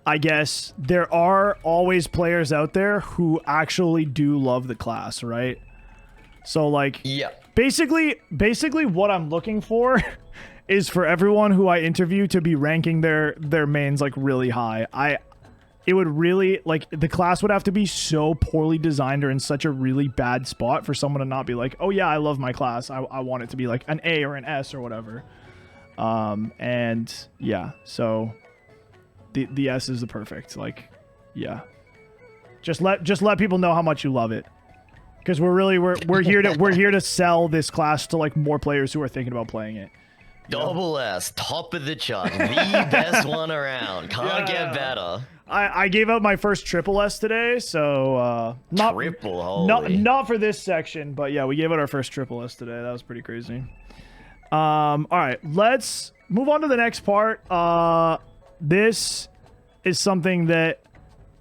I guess there are always players out there who actually do love the class, right? So like, yeah. Basically what I'm looking for is for everyone who I interview to be ranking their mains like really high. It would really, like, the class would have to be so poorly designed or in such a really bad spot for someone to not be like, oh yeah, I love my class. I want it to be like an A or an S or whatever. And yeah, so the S is the perfect, like, yeah. Just let people know how much you love it. Because we're here to sell this class to like more players who are thinking about playing it. Double S, top of the chart, the best one around. Can't get better. I gave out my first triple S today, so not for this section, but yeah, we gave out our first triple S today. That was pretty crazy. All right, let's move on to the next part. This is something that,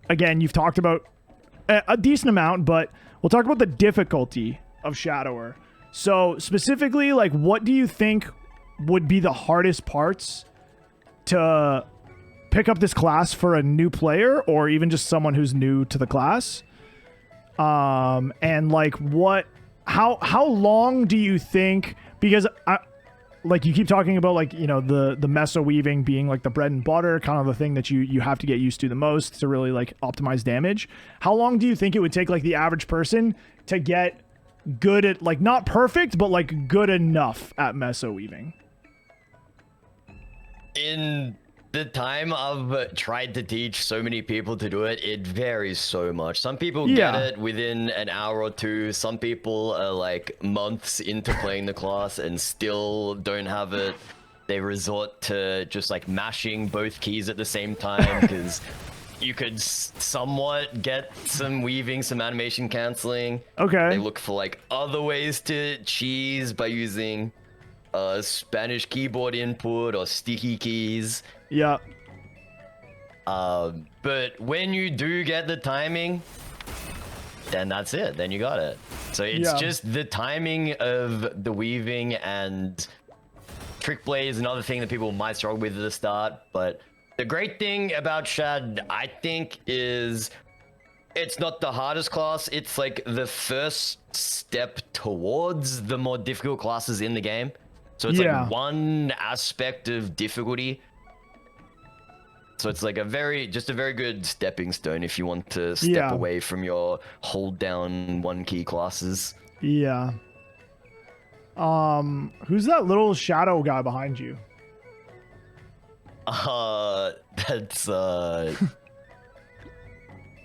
again, you've talked about a decent amount, but we'll talk about the difficulty of Shadower. So specifically, like, what do you think would be the hardest parts to pick up this class for a new player or even just someone who's new to the class? And like how long do you think, because like you keep talking about, like, you know, the mesa weaving being like the bread and butter, kind of the thing that you have to get used to the most to really like optimize damage. How long do you think it would take like the average person to get good at, like, not perfect, but like good enough at mesa weaving? In the time I've tried to teach so many people to do it, it varies so much. Some people get it within an hour or two. Some people are like months into playing the class and still don't have it. They resort to just like mashing both keys at the same time because you could somewhat get some weaving, some animation canceling. Okay. They look for like other ways to cheese by using Spanish keyboard input or sticky keys. Yeah. But when you do get the timing, then that's it. Then you got it. So it's just the timing of the weaving, and trick blade is another thing that people might struggle with at the start. But the great thing about Shad, I think, is it's not the hardest class. It's like the first step towards the more difficult classes in the game. So it's like one aspect of difficulty. So it's like just a very good stepping stone if you want to step away from your hold down one key classes. Yeah. Who's that little shadow guy behind you? That's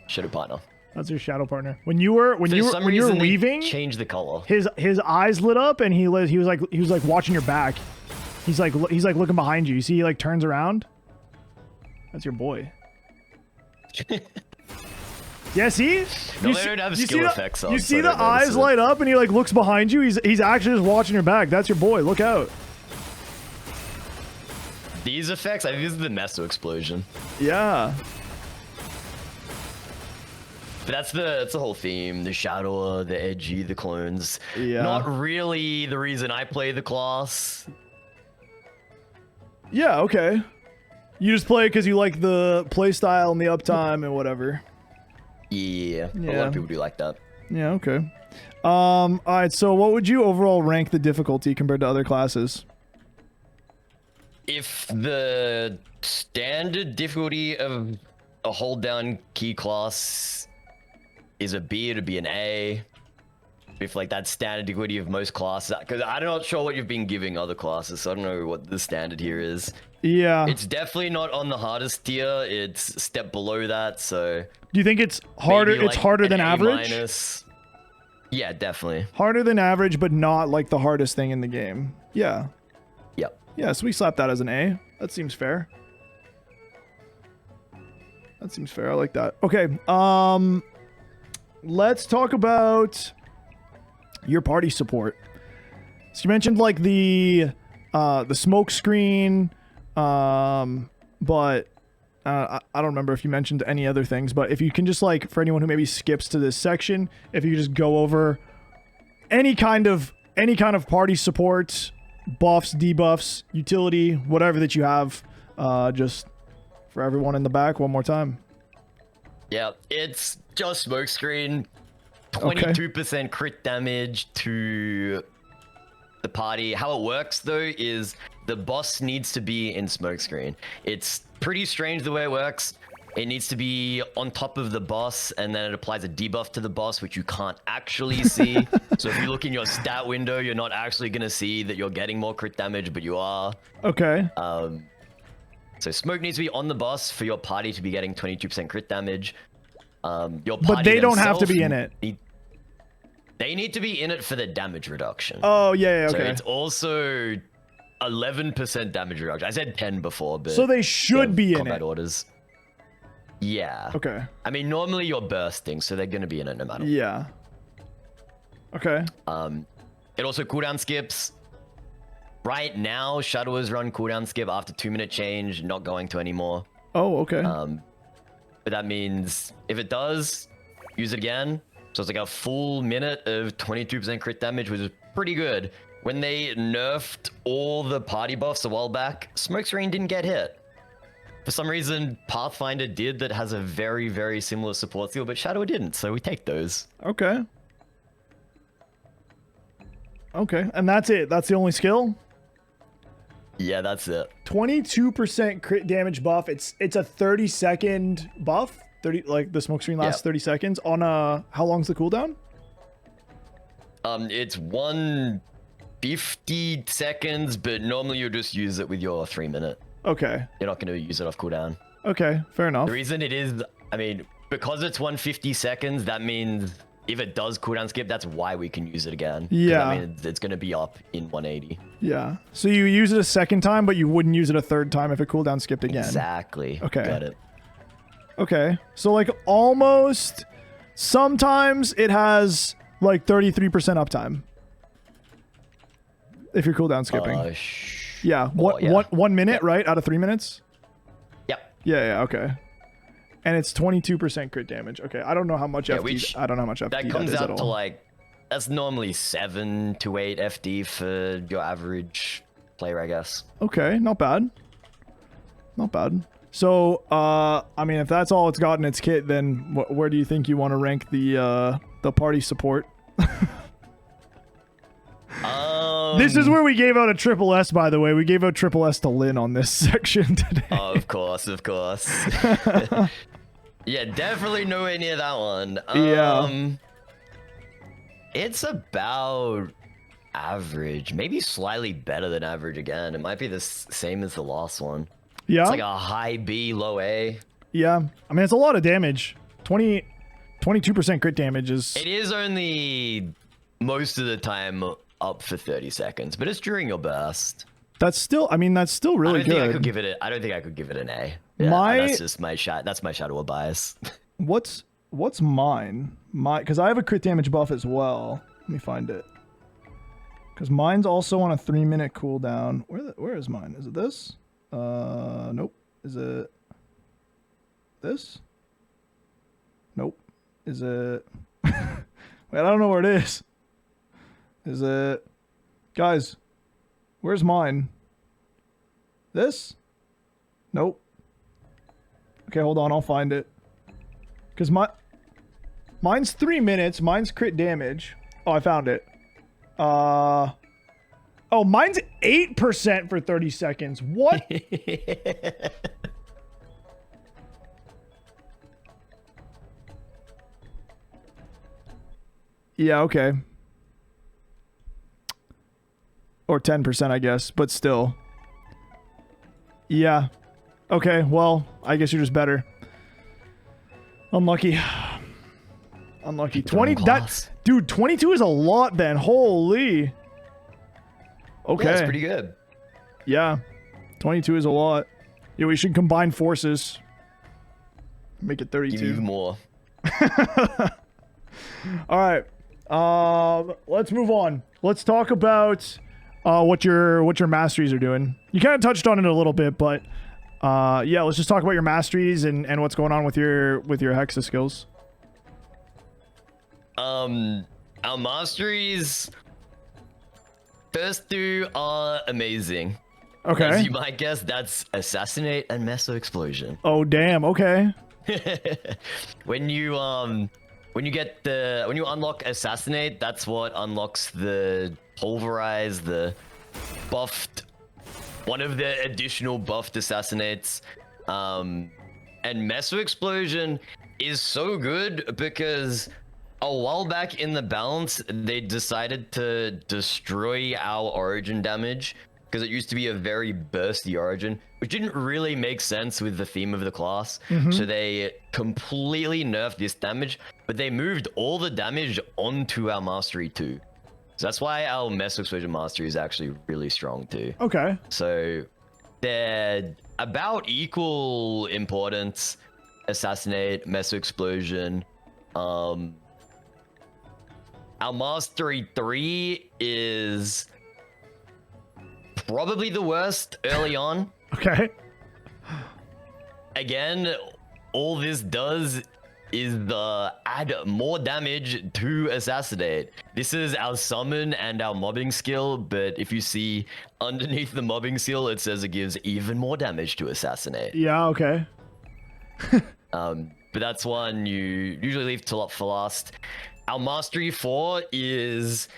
shadow partner. That's your shadow partner. When you were weaving, change the color. His eyes lit up, and he was like watching your back. He's like looking behind you. You see, he like turns around. That's your boy. Yeah, see? No, they don't have skill effects on. You see the eyes light up and he like looks behind you. He's actually just watching your back. That's your boy. Look out. These effects, I think this is the Meso explosion. Yeah. But that's the whole theme. The Shadower, the edgy, the clones. Yeah. Not really the reason I play the class. Yeah, okay. You just play it because you like the playstyle and the uptime and whatever. Yeah, a lot of people do like that. Yeah, okay. All right, so what would you overall rank the difficulty compared to other classes? If the standard difficulty of a hold down key class is a B, it'd be an A. If like that standard difficulty of most classes, because I'm not sure what you've been giving other classes, so I don't know what the standard here is. Yeah. It's definitely not on the hardest tier. It's a step below that, so. Do you think it's harder? Maybe, it's like, harder than an A average. minus. Yeah, definitely. Harder than average, but not like the hardest thing in the game. Yeah. Yep. Yeah. So we slap that as an A. That seems fair. That seems fair. I like that. Okay. Let's talk about your party support. So you mentioned like the smoke screen, but I don't remember if you mentioned any other things. But if you can just like, for anyone who maybe skips to this section, if you could just go over any kind of party support, buffs, debuffs, utility, whatever that you have, just for everyone in the back one more time. Yeah, it's just smokescreen. 22% crit damage to the party. How it works though is the boss needs to be in smokescreen. It's pretty strange the way it works. It needs to be on top of the boss, and then it applies a debuff to the boss, which you can't actually see. So if you look in your stat window, you're not actually going to see that you're getting more crit damage, but you are. Okay. So smoke needs to be on the boss for your party to be getting 22% crit damage. Your party but they don't have to be in themselves it. They need to be in it for the damage reduction. Oh, yeah, okay. So it's also 11% damage reduction. I said 10 before, but... So they should be in combat it. orders. Yeah. Okay. I mean, normally you're bursting, so they're going to be in it no matter what. Yeah. Okay. It also cooldown skips. Right now, Shadowers run cooldown skip after 2-minute change, not going to anymore. Oh, okay. But that means if it does, use it again. So it's like a full minute of 22% crit damage, which is pretty good. When they nerfed all the party buffs a while back, Smokescreen didn't get hit. For some reason, Pathfinder did, that has a very, very similar support skill, but Shadow didn't, so we take those. Okay. Okay, and that's it. That's the only skill? Yeah, that's it. 22% crit damage buff. It's a 30-second buff. 30, like the smoke screen lasts 30 seconds on how long's the cooldown? It's 150 seconds, but normally you just use it with your 3-minute. Okay. You're not going to use it off cooldown. Okay, fair enough. The reason it is, I mean, because it's 150 seconds, that means if it does cooldown skip, that's why we can use it again. Yeah. I mean, it's going to be up in 180. Yeah. So you use it a second time, but you wouldn't use it a third time if it cooldown skipped again. Exactly. Okay. Got it. Okay. So like almost sometimes it has like 33% uptime. If you're cooldown skipping. Yeah. yeah. 1 minute, right? Out of 3 minutes? Yep. Yeah, okay. And it's 22% crit damage. Okay. I don't know how much FD. I don't know how much FD that comes is out at to all. like, that's normally 7 to 8 FD for your average player, I guess. Okay, not bad. Not bad. So, I mean, if that's all it's got in its kit, then where do you think you want to rank the party support? This is where we gave out a triple S, by the way. We gave out triple S to Lynn on this section today. Of course, of course. Yeah, definitely nowhere near that one. Yeah. It's about average, maybe slightly better than average again. It might be the same as the last one. Yeah. It's like a high B, low A. Yeah. I mean, it's a lot of damage. 22% crit damage is... It is only most of the time up for 30 seconds, but it's during your burst. That's still, I mean, that's still really good. I don't think I could give it an A. Yeah, that's just my Shadow bias. What's What's mine? Because I have a crit damage buff as well. Let me find it. Because mine's also on a 3-minute cooldown. Where is mine? Is it this? Nope. Is it this? Nope. Is it... Wait, I don't know where it is. Is it... Guys, where's mine? This? Nope. Okay, hold on. I'll find it. Because mine's 3 minutes. Mine's crit damage. Oh, I found it. Oh, mine's 8% for 30 seconds. What? Yeah, okay. Or 10%, I guess, but still. Yeah. Okay, well, I guess you're just better. Unlucky. Unlucky. 20. Dude, 22 is a lot then. Holy. Okay. Yeah, that's pretty good. Yeah. 22 is a lot. Yeah, we should combine forces. Make it 32. Give you more. All right. Let's move on. Let's talk about what your masteries are doing. You kind of touched on it a little bit, but yeah, let's just talk about your masteries and what's going on with your Hexa skills. Our masteries, first two are amazing. Okay. As you might guess, that's Assassinate and Meso Explosion. Oh damn. Okay. When you unlock Assassinate, that's what unlocks the Pulverize, the buffed, one of the additional buffed Assassinates. And Meso Explosion is so good because a while back in the balance, they decided to destroy our origin damage because it used to be a very bursty origin, which didn't really make sense with the theme of the class. So they completely nerfed this damage, but they moved all the damage onto our mastery too. So that's why our Meso Explosion mastery is actually really strong too. Okay. So they're about equal importance. Assassinate, Meso Explosion. Our mastery 3 is probably the worst early on. Okay. Again, all this does is add more damage to Assassinate. This is our summon and our mobbing skill, but if you see underneath the mobbing skill, it says it gives even more damage to Assassinate. Yeah, okay. But that's one you usually leave till up for last. Our Mastery 4 is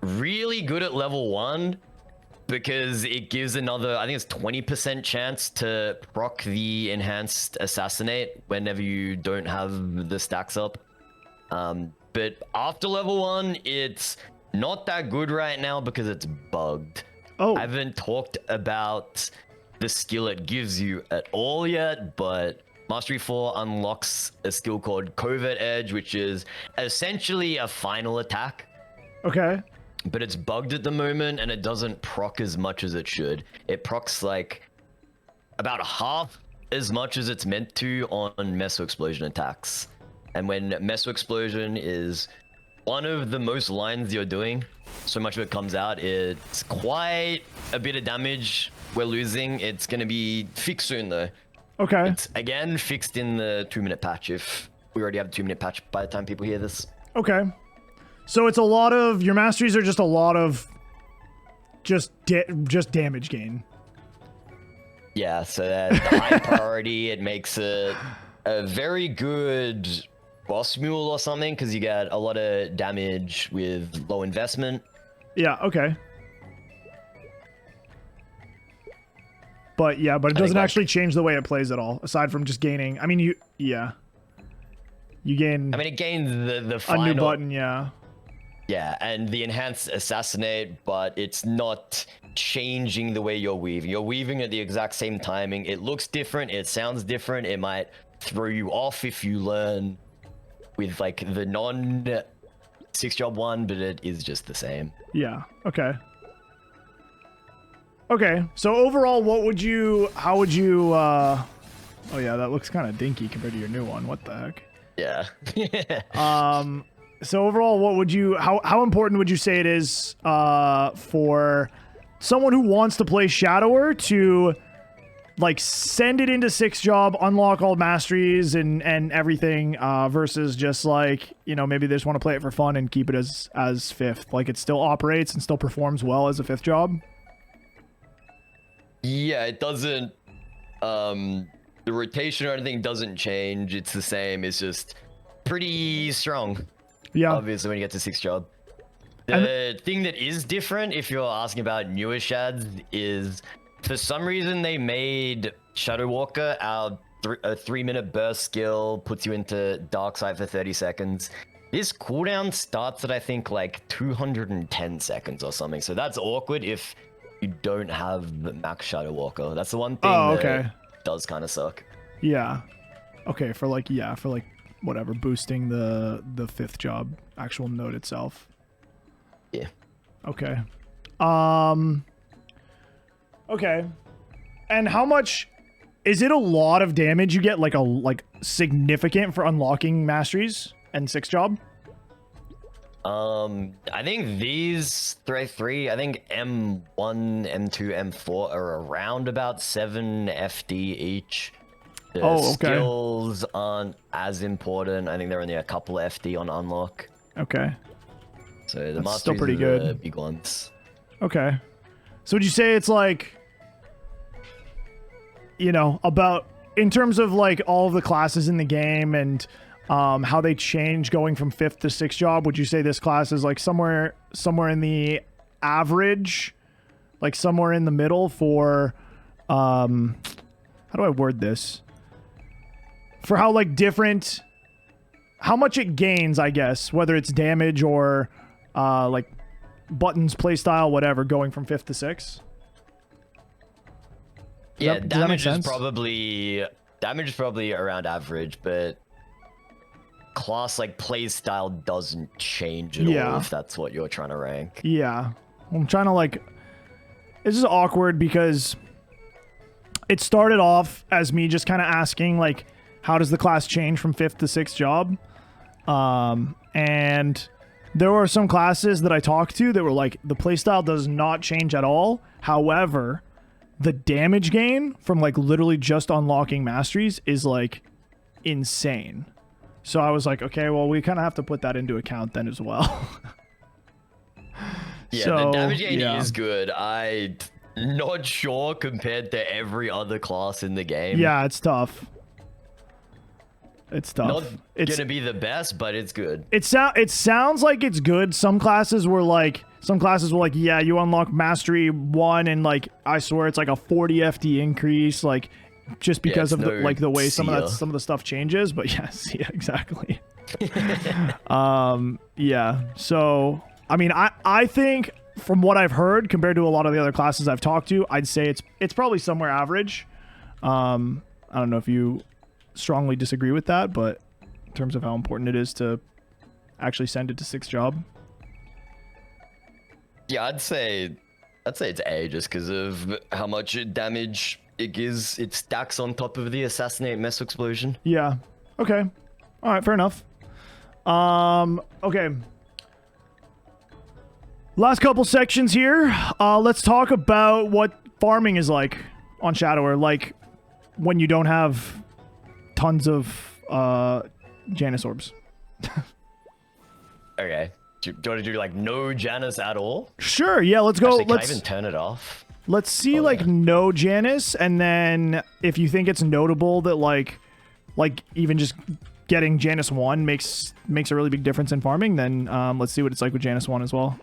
really good at level 1 because it gives another, I think it's 20% chance to proc the enhanced Assassinate whenever you don't have the stacks up. But after level 1, it's not that good right now because it's bugged. Oh. I haven't talked about the skill it gives you at all yet, but Mastery 4 unlocks a skill called Covert Edge, which is essentially a final attack. Okay. But it's bugged at the moment, and it doesn't proc as much as it should. It procs like about half as much as it's meant to on Meso Explosion attacks. And when Meso Explosion is one of the most lines you're doing, so much of it comes out, it's quite a bit of damage we're losing. It's going to be fixed soon, though. Okay. It's, again, fixed in the 2-minute patch, if we already have a 2-minute patch by the time people hear this. Okay. So it's a lot of, your masteries are just a lot of just damage gain. Yeah, so the high priority, it makes it a very good boss mule or something, because you get a lot of damage with low investment. Yeah, okay. But yeah, but it doesn't actually change the way it plays at all, aside from just gaining. I mean, you gain. I mean, it gains the final, a new button, yeah. Yeah, and the enhanced Assassinate, but it's not changing the way you're weaving. You're weaving at the exact same timing. It looks different. It sounds different. It might throw you off if you learn with like the non 6-job one, but it is just the same. Yeah. Okay. Okay. So overall, how would you? Oh yeah, that looks kind of dinky compared to your new one. What the heck? Yeah. So overall, what would you? How important would you say it is for someone who wants to play Shadower to like send it into 6th job, unlock all masteries and everything, versus just like, you know, maybe they just want to play it for fun and keep it as 5th? Like it still operates and still performs well as a 5th job. Yeah, it doesn't. The rotation or anything doesn't change. It's the same. It's just pretty strong. Yeah. Obviously, when you get to 6th job. The thing that is different, if you're asking about newer shads, is for some reason they made Shadow Walker a 3-minute burst skill, puts you into Dark Side for 30 seconds. This cooldown starts at I think like 210 seconds or something. So that's awkward if you don't have max Shadow Walker. That's the one thing that does kind of suck. Yeah. Okay, for like whatever, boosting the 5th job actual node itself. Yeah. Okay. Okay. And how much is it? A lot of damage you get, like significant for unlocking masteries and 6th job? I think these three, I think M1, M2, M4 are around about 7 FD each. The skills aren't as important. I think they're only a couple of FD on unlock. Okay. So the That's still masteries pretty are good. the big ones. Okay. So would you say it's like, you know, about in terms of like all of the classes in the game and how they change going from 5th to 6th job, would you say this class is like somewhere in the average, like somewhere in the middle for how do I word this? For how like different, how much it gains, I guess, whether it's damage or like buttons, playstyle, whatever, going from 5th to 6th? Yeah, damage is probably around average, but class like playstyle doesn't change at all if that's what you're trying to rank. Yeah. I'm trying to like, it's just awkward because it started off as me just kind of asking like, how does the class change from 5th to 6th job? And there were some classes that I talked to that were like, the playstyle does not change at all. However, the damage gain from like literally just unlocking masteries is like insane. So I was like, okay, well, we kind of have to put that into account then as well. Yeah, the damage gain is good. I'm not sure compared to every other class in the game. Yeah, it's tough. It's tough. Not gonna be the best, but it's good. It sounds like it's good. Some classes were like, yeah, you unlock mastery 1 and like I swear it's like a 40 FD increase, like just because of the way some of the stuff changes. But yes, yeah, exactly. Yeah. So I mean, I think from what I've heard compared to a lot of the other classes I've talked to, I'd say it's probably somewhere average. I don't know if you strongly disagree with that, but in terms of how important it is to actually send it to 6th job. Yeah, I'd say it's A just because of how much damage it gives. It stacks on top of the Assassinate Mess Explosion. Yeah. Okay. All right, fair enough. Okay. Last couple sections here. Let's talk about what farming is like on Shadower, like when you don't have tons of Janus orbs. Okay. Do you want to do like no Janus at all? Sure, yeah, let's go. Actually, can I even turn it off? Let's see no Janus, and then if you think it's notable that like even just getting Janus 1 makes a really big difference in farming, then let's see what it's like with Janus 1 as well.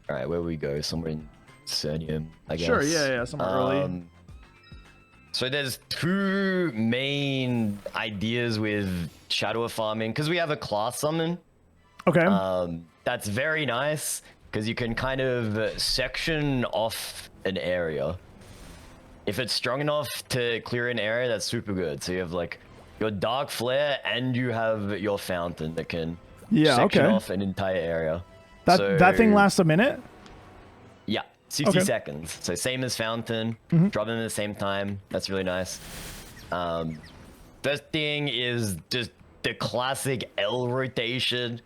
Alright, where we go? Somewhere in Cernium, I guess. Sure, yeah, somewhere early. So there's two main ideas with Shadower farming, because we have a class summon. Okay. That's very nice, because you can kind of section off an area. If it's strong enough to clear an area, that's super good. So you have like your Dark Flare and you have your Fountain that can section off an entire area. That thing lasts a minute? Yeah, 60 seconds. So same as Fountain, drop them at the same time. That's really nice. First thing is just the classic L rotation.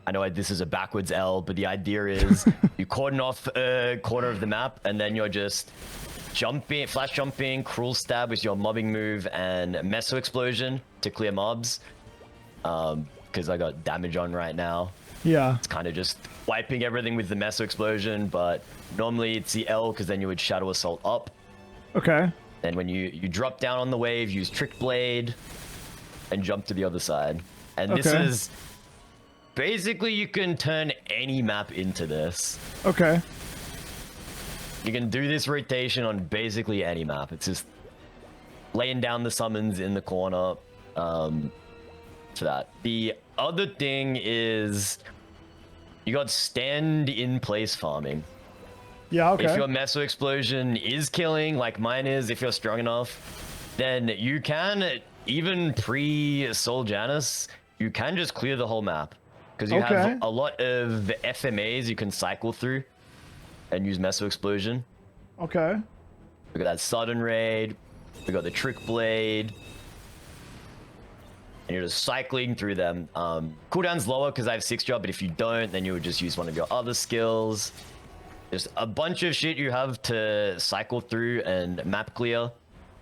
I know this is a backwards L, but the idea is you cordon off a corner of the map, and then you're just jumping, flash jumping, cruel stab with your mobbing move, and meso explosion to clear mobs. Because I got damage on right now. Yeah. It's kind of just wiping everything with the meso explosion, but normally it's the L because then you would shadow assault up. Okay. Then when you drop down on the wave, use trick blade and jump to the other side. And this is basically, you can turn any map into this. Okay. You can do this rotation on basically any map. It's just laying down the summons in the corner for that. The other thing is you got stand in place farming. Yeah, okay. If your meso explosion is killing, like mine is, if you're strong enough, then you can, even pre-Soul Janus, you can just clear the whole map. Because you have a lot of FMAs you can cycle through and use meso explosion. Okay. We got that sudden raid, we got the trick blade, and you're just cycling through them. Cooldown's lower because I have 6 job, but if you don't, then you would just use one of your other skills. There's a bunch of shit you have to cycle through and map clear.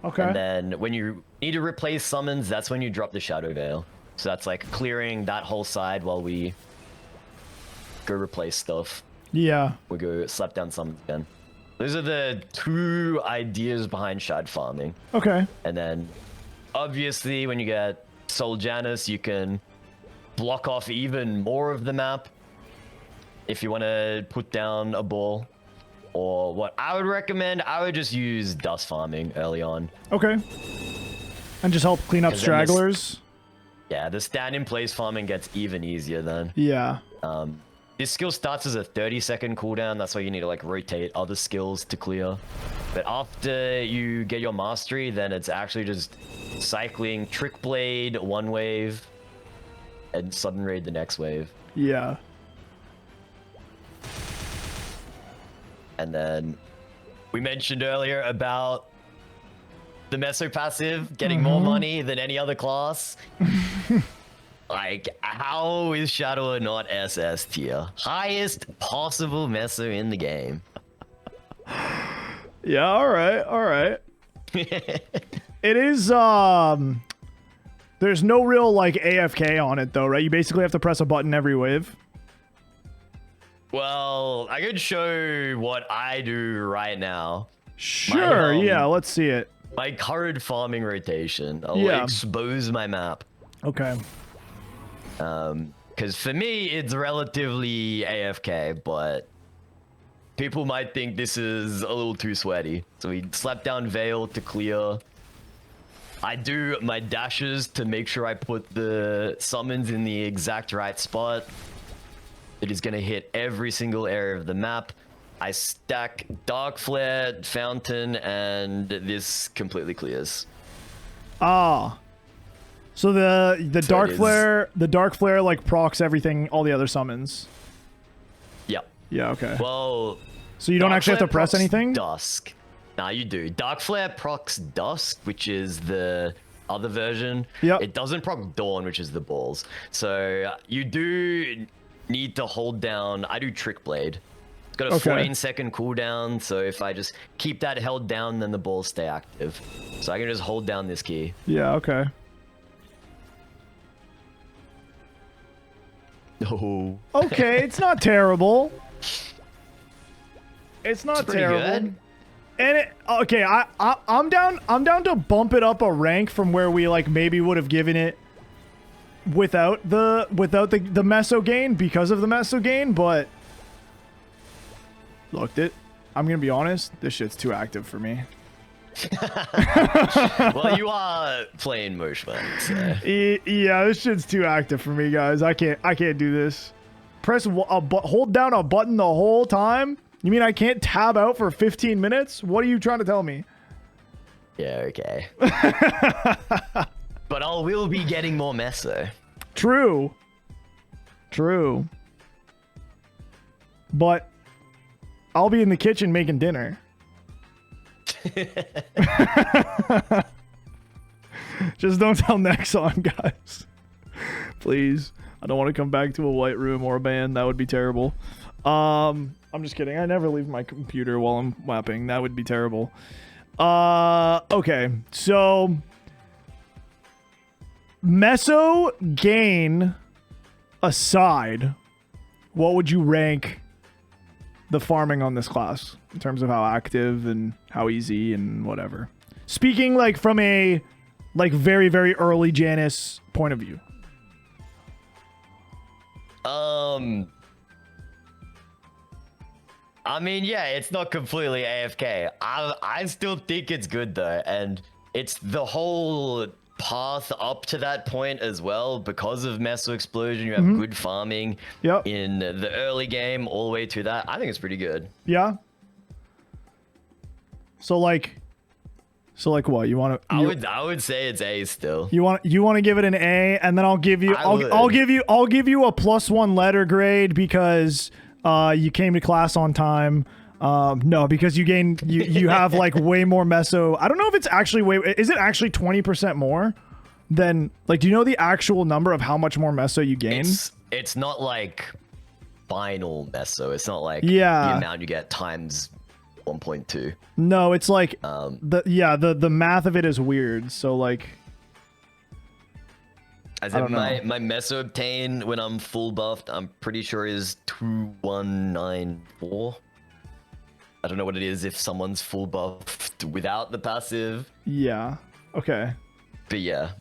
Okay. And then when you need to replace summons, that's when you drop the Shadow Veil. So that's like clearing that whole side while we go replace stuff. Yeah. We go slap down summons again. Those are the 2 ideas behind shard farming. Okay. And then obviously when you get Soul Janus, you can block off even more of the map if you want to put down a ball. Or what I would recommend, I would just use dust farming early on. Okay. And just help clean up stragglers. Yeah, the stand in place farming gets even easier then. Yeah. This skill starts as a 30-second cooldown. That's why you need to like rotate other skills to clear. But after you get your mastery, then it's actually just cycling trick blade one wave and sudden raid the next wave. Yeah. And then we mentioned earlier about the meso passive getting more money than any other class. Like, how is Shadow not SS tier? Highest possible meso in the game. Yeah, alright. It is, there's no real, like, AFK on it, though, right? You basically have to press a button every wave. Well, I could show what I do right now. Sure, yeah, let's see it. My current farming rotation. I'll expose my map. Okay. Because for me, it's relatively AFK, but people might think this is a little too sweaty. So we slap down Veil to clear. I do my dashes to make sure I put the summons in the exact right spot. It is going to hit every single area of the map. I stack Dark Flare, Fountain, and this completely clears. Ah. So the Dark Flare like procs everything, all the other summons. Yep. Yeah, okay. Well, so you don't actually have to press anything? Dusk. Nah, you do. Dark Flare procs Dusk, which is the other version. Yep. It doesn't proc Dawn, which is the balls. So you do need to hold down. I do Trick Blade. It's got a 14-second cooldown, so if I just keep that held down, then the balls stay active. So I can just hold down this key. Yeah, okay. Oh. Okay, it's not terrible. It's not terrible. Good. And it, okay, I'm down to bump it up a rank from where we like maybe would have given it without the meso gain, because of the meso gain, but look, I'm gonna be honest, this shit's too active for me. Well, you are playing Moshman, so. Yeah, this shit's too active for me, guys. I can't do this. Hold down a button the whole time? You mean I can't tab out for 15 minutes? What are you trying to tell me? Yeah, okay. But I will be getting more meso. True. But I'll be in the kitchen making dinner. Just don't tell Nexon, guys. Please. I don't want to come back to a white room or a ban. That would be terrible. I'm just kidding. I never leave my computer while I'm mapping. That would be terrible. Okay. So meso gain aside, what would you rank the farming on this class in terms of how active and how easy and whatever? Speaking like from a like very, very early Janus point of view. I mean, yeah, it's not completely AFK. I still think it's good though, and it's the whole path up to that point as well. Because of Meso Explosion, you have good farming in the early game all the way to that. I think it's pretty good. Yeah. So like what you want to? I would say it's A still. You want to give it an A, and then I'll give you I'll give you a +1 letter grade because you came to class on time. No, because you have like way more meso. I don't know if it's actually is it actually 20% more than like, do you know the actual number of how much more meso you gain? It's not like final meso. It's not like the amount you get times 1.2. No, it's like the math of it is weird. So like, as in my meso obtain when I'm full buffed, I'm pretty sure is 2194. I don't know what it is if someone's full buffed without the passive. Yeah. Okay. But yeah,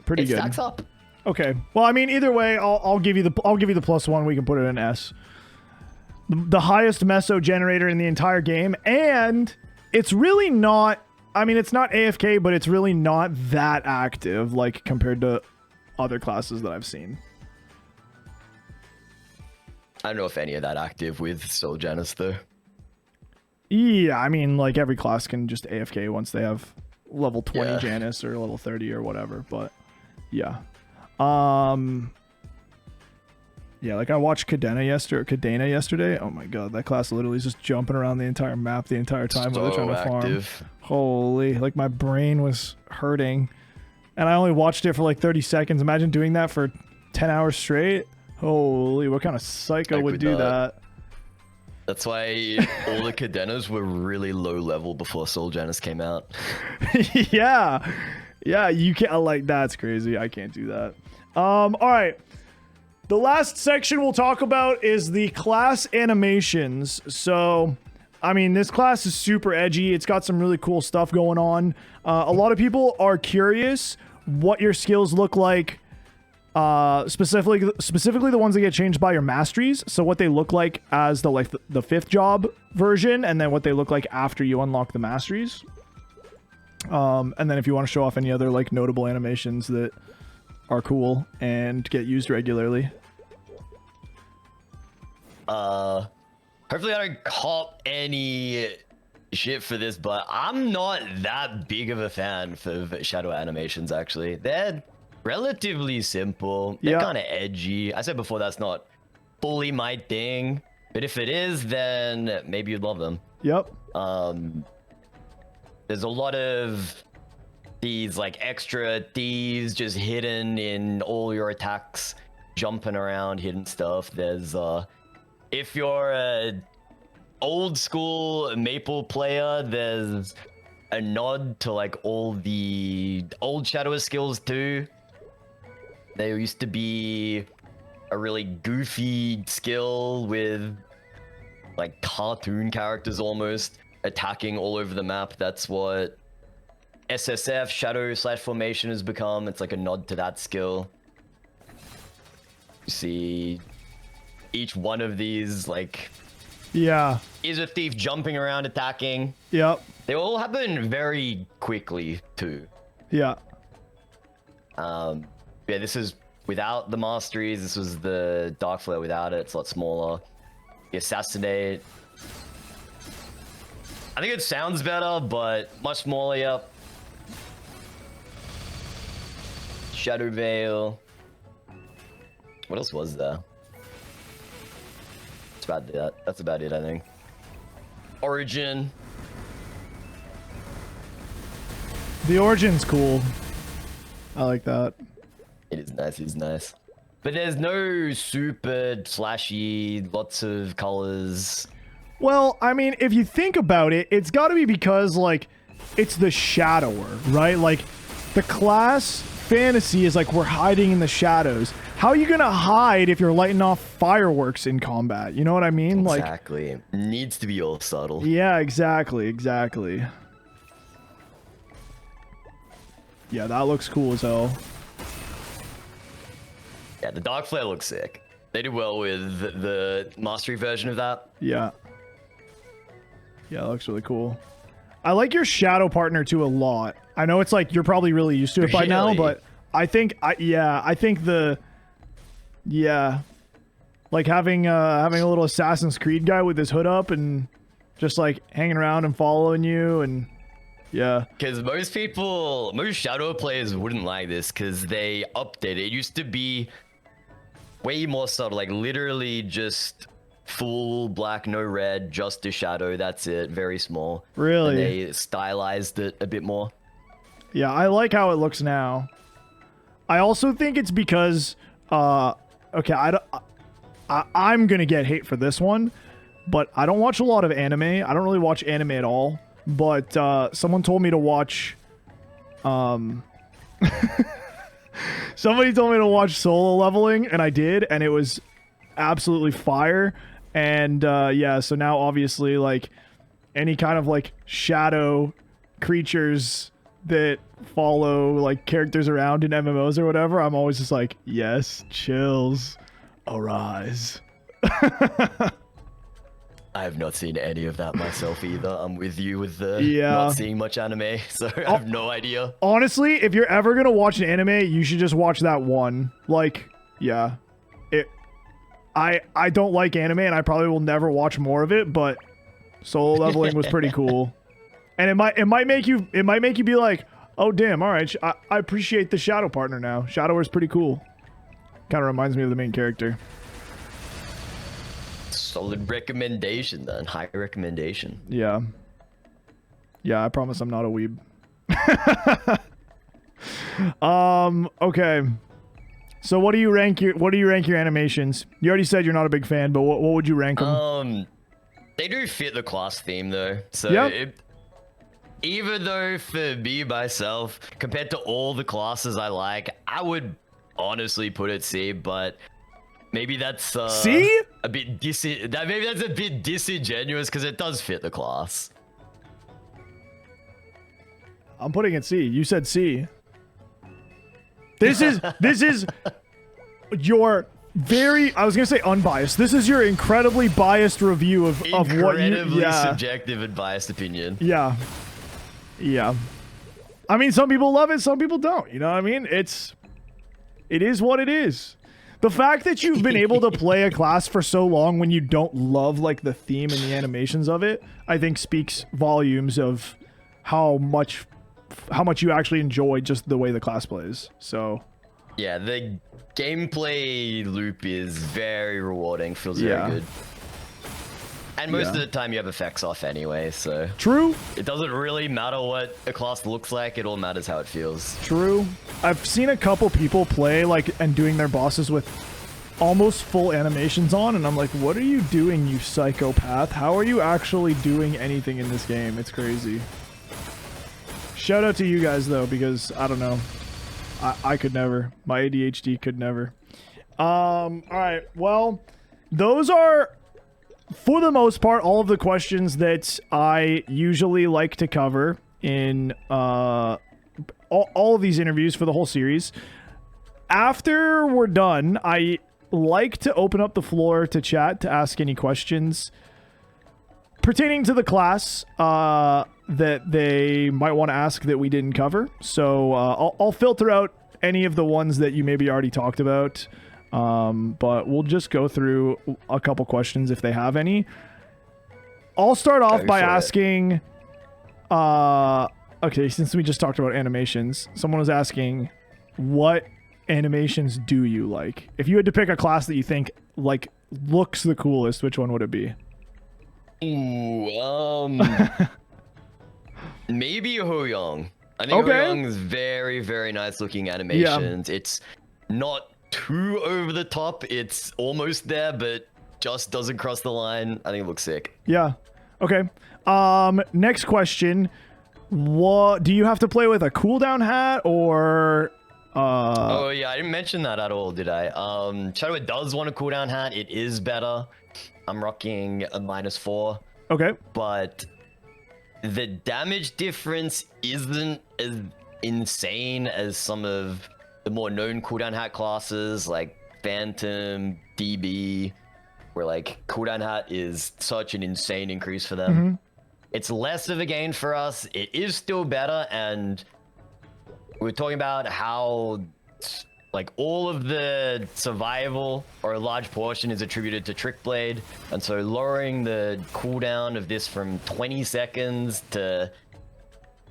pretty good. It stacks up. Okay. Well, I mean, either way, I'll give you the +1. We can put it in S. The highest meso generator in the entire game, and it's really not. I mean, it's not AFK, but it's really not that active, like compared to other classes that I've seen. I don't know if any of that active with Soul Janus though. Yeah, I mean, like every class can just AFK once they have level 20 Janus or level 30 or whatever. But yeah, yeah, like I watched Cadena yesterday. Oh my god, that class literally is just jumping around the entire map the entire time while they're trying to farm. Holy, like my brain was hurting, and I only watched it for like 30 seconds. Imagine doing that for 10 hours straight. Holy, what kind of psycho would do that? That's why all the Cadenas were really low level before Soul Janus came out. Yeah, you can't, like, that's crazy. I can't do that. All right. The last section we'll talk about is the class animations. So, I mean, this class is super edgy. It's got some really cool stuff going on. A lot of people are curious what your skills look like. Specifically the ones that get changed by your masteries. So what they look like as the 5th job version, and then what they look like after you unlock the masteries. And then if you want to show off any other like notable animations that are cool and get used regularly. Hopefully I don't cop any shit for this, but I'm not that big of a fan for shadow animations, actually. They're relatively simple. They're kind of edgy. I said before that's not fully my thing, but if it is, then maybe you'd love them. Yep. There's a lot of these like extra thieves just hidden in all your attacks, jumping around, hidden stuff. There's if you're a old school Maple player, there's a nod to like all the old Shadow skills too. There used to be a really goofy skill with like cartoon characters almost attacking all over the map. That's what SSF, Shadow / Formation, has become. It's like a nod to that skill. You see each one of these like is a thief jumping around attacking. Yep. They all happen very quickly too. Yeah. Yeah, this is without the masteries. This was the Dark Flare without it. It's a lot smaller. The Assassinate. I think it sounds better, but much smaller, yep. Shadow Veil. What else was there? That's about it, I think. Origin. The Origin's cool. I like that. It He's nice. He's nice. But there's no super flashy, lots of colors. Well, I mean, if you think about it, it's got to be because, like, it's the Shadower, right? Like, the class fantasy is like we're hiding in the shadows. How are you going to hide if you're lighting off fireworks in combat? You know what I mean? Exactly. Like, needs to be all subtle. Yeah, exactly. Exactly. Yeah, that looks cool as hell. Yeah, the Dark Flare looks sick. They did well with the Mastery version of that. Yeah. Yeah, that looks really cool. I like your shadow partner too a lot. I know it's like you're probably really used to it by now, but I think like having a little Assassin's Creed guy with his hood up and just like hanging around and following you, and yeah. Because most shadow players wouldn't like this because they upped it. It used to be way more subtle, like literally just full black, no red, just a shadow. That's it. Very small. Really? And they stylized it a bit more. Yeah, I like how it looks now. I also think it's because, okay, I'm gonna get hate for this one, but I don't watch a lot of anime. I don't really watch anime at all. But someone told me to watch, somebody told me to watch Solo Leveling, and I did, and it was absolutely fire. And yeah, so now obviously, like, any kind of like shadow creatures that follow like characters around in MMOs or whatever, I'm always just like, yes, chills, arise. I have not seen any of that myself either. I'm with you with the Yeah. not seeing much anime, so I have no idea. Honestly, if you're ever gonna watch an anime, you should just watch that one. Like, yeah, I don't like anime, and I probably will never watch more of it. But Solo Leveling was pretty cool, and it might make you be like, oh damn, all right, I appreciate the shadow partner now. Shadower's pretty cool. Kind of reminds me of the main character. Solid recommendation then. High recommendation. Yeah. Yeah, I promise I'm not a weeb. Okay. So what do you rank your animations? You already said you're not a big fan, but what would you rank them? They do fit the class theme though. So Yep. even though for me myself, compared to all the classes I like, I would honestly put it C, but maybe that's C? a bit maybe that's a bit disingenuous because it does fit the class. I'm putting it C. You said C. This is your very, I was gonna say unbiased. This is your incredibly biased review of what you. Incredibly Yeah. subjective and biased opinion. Yeah. Yeah. I mean, some people love it, some people don't. You know what I mean? It is what it is. The fact that you've been able to play a class for so long when you don't love like the theme and the animations of it, I think speaks volumes of how much you actually enjoy just the way the class plays. So yeah, the gameplay loop is very rewarding, feels Yeah. very good. And most Yeah. of the time you have effects off anyway, so true. it doesn't really matter what a class looks like, it all matters how it feels. True. I've seen a couple people play like and doing their bosses with almost full animations on, and I'm like, what are you doing, you psychopath? How are you actually doing anything in this game? It's crazy. Shout out to you guys though, because I don't know. I could never. My ADHD could never. Alright, well, those are, for the most part, all of the questions that I usually like to cover in all of these interviews for the whole series. After we're done, I like to open up the floor to chat, to ask any questions pertaining to the class that they might want to ask that we didn't cover. So I'll filter out any of the ones that you maybe already talked about. But we'll just go through a couple questions if they have any. I'll start off by asking, okay, since we just talked about animations, someone was asking, what animations do you like? If you had to pick a class that you think like looks the coolest, which one would it be? Ooh, maybe Ho Young. I think Ho Young's very, very nice looking animations. It's not too over the top. It's almost there, but just doesn't cross the line. I think it looks sick. Yeah. Okay. Next question. What do you have to play with, a cooldown hat or Oh yeah, I didn't mention that at all, did I? Shadow does want a cooldown hat. It is better. I'm rocking a -4. Okay. But the damage difference isn't as insane as some of the more known cooldown hat classes like Phantom, DB, where like cooldown hat is such an insane increase for them. It's less of a gain for us. It is still better, and we're talking about how like all of the survival or a large portion is attributed to Trick Blade, and so lowering the cooldown of this from 20 seconds to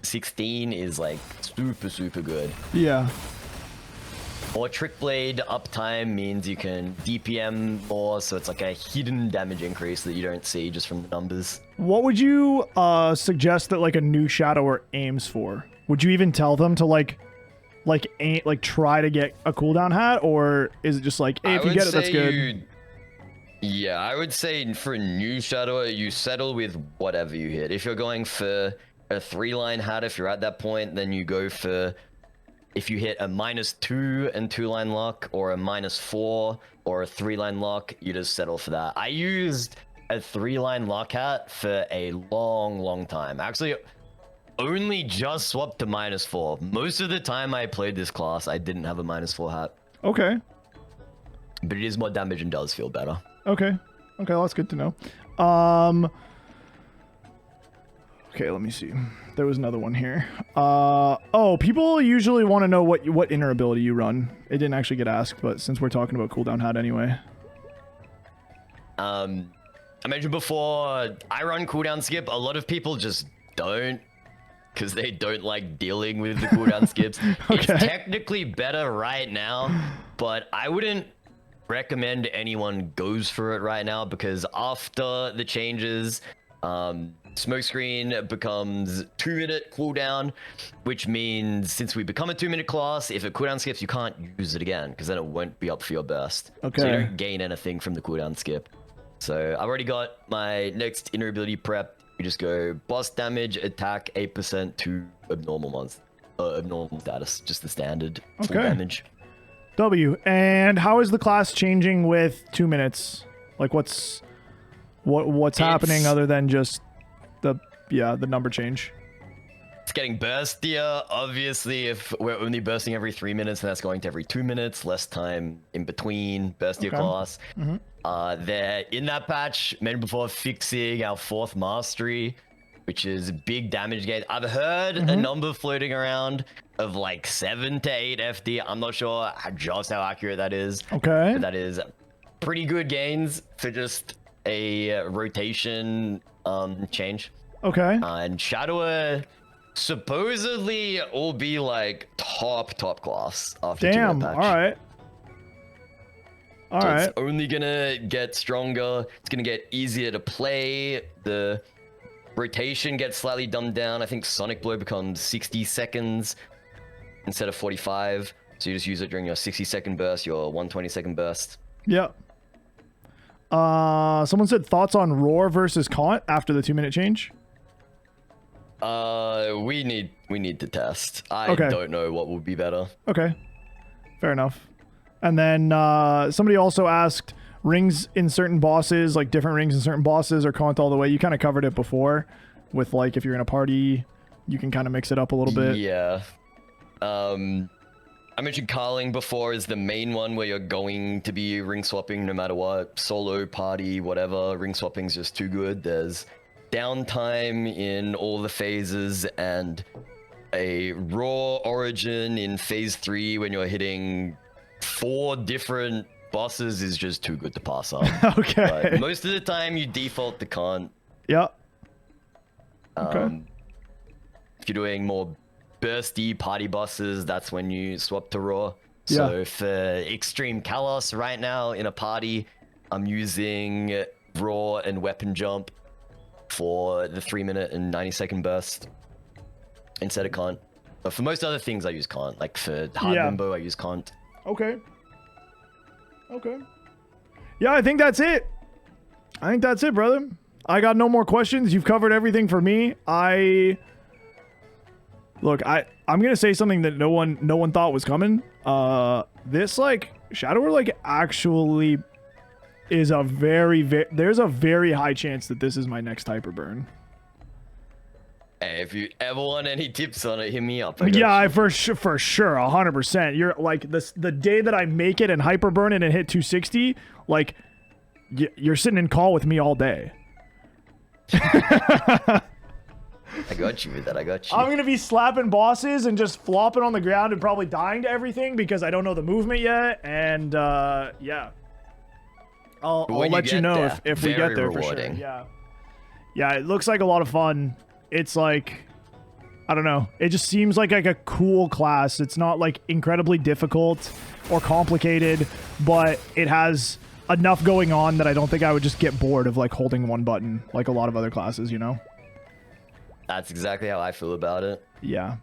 16 is like super good. Yeah. Or Trick Blade uptime means you can DPM more, so it's like a hidden damage increase that you don't see just from the numbers. What would you suggest that like a new Shadower aims for? Would you even tell them to try to get a cooldown hat, or is it just like, hey, if you get it, that's good? Yeah, I would say for a new Shadower, you settle with whatever you hit. If you're going for a 3-line hat, if you're at that point, then you go for, if you hit a -2 and 2-line lock, or a -4 or a 3-line lock, you just settle for that. I used a 3-line lock hat for a long time. Actually, only just swapped to -4. Most of the time I played this class, I didn't have a -4 hat. Okay. But it is more damage and does feel better. Okay. Okay, well, that's good to know. Okay, let me see. There was another one here. Oh, people usually want to know what inner ability you run. It didn't actually get asked, but since we're talking about cooldown hat anyway. I mentioned before, I run cooldown skip. A lot of people just don't, because they don't like dealing with the cooldown skips. Okay. It's technically better right now, but I wouldn't recommend anyone goes for it right now, because after the changes, Smokescreen becomes 2-minute cooldown, which means since we become a 2-minute class, if it cooldown skips, you can't use it again, because then it won't be up for your burst. Okay. So you don't gain anything from the cooldown skip. So I've already got my next inner ability prep. You just go boss damage, attack 8% to abnormal status, just the standard full damage. W. And how is the class changing with 2 minutes? Like what's happening other than just the number change? It's getting burstier. Obviously, if we're only bursting every 3 minutes, then that's going to every 2 minutes, less time in between burstier class. They're in that patch, mentioned before, fixing our 4th mastery, which is big damage gain. I've heard a number floating around of like 7 to 8 FD. I'm not sure just how accurate that is. Okay. But that is pretty good gains for just a rotation change. Okay. And Shadower supposedly will be like top class after Damn. patch. All right. All right. It's only gonna get stronger. It's gonna get easier to play. The rotation gets slightly dumbed down. I think Sonic Blow becomes 60 seconds instead of 45. So you just use it during your 60-second burst, your 120-second burst. Yeah. Someone said thoughts on Roar versus Kant after the 2-minute change. We need to test. I don't know what will be better. Okay. Fair enough. And then somebody also asked rings in certain bosses, like different rings in certain bosses, or Kant all the way. You kind of covered it before with like if you're in a party, you can kind of mix it up a little bit. Yeah. I mentioned Carling before is the main one where you're going to be ring swapping no matter what. Solo, party, whatever. Ring swapping's just too good. There's downtime in all the phases, and a raw origin in phase 3 when you're hitting 4 different bosses is just too good to pass up. Okay. But most of the time you default to Kant. Yeah. Okay. If you're doing more bursty party bosses, that's when you swap to raw. So for extreme Kalos right now in a party, I'm using raw and weapon jump for the 3-minute and 90-second burst instead of Kant. But for most other things, I use Kant. Like for hard limbo, I use Kant. Okay. Okay. Yeah, I think that's it. I think that's it, brother. I got no more questions. You've covered everything for me. Look, I'm gonna say something that no one thought was coming. This like Shadower like actually is a there's a very high chance that this is my next hyper burn. Hey, if you ever want any tips on it, hit me up. Yeah, for sure, 100%. You're like the day that I make it and hyper burn it and hit 260, like you're sitting in call with me all day. I got you with that. I got you. I'm gonna be slapping bosses and just flopping on the ground and probably dying to everything because I don't know the movement yet. And yeah, I'll let you know if we get there for sure. Yeah, yeah, it looks like a lot of fun. It's like, I don't know. It just seems like a cool class. It's not like incredibly difficult or complicated, but it has enough going on that I don't think I would just get bored of like holding one button like a lot of other classes, you know? That's exactly how I feel about it. Yeah.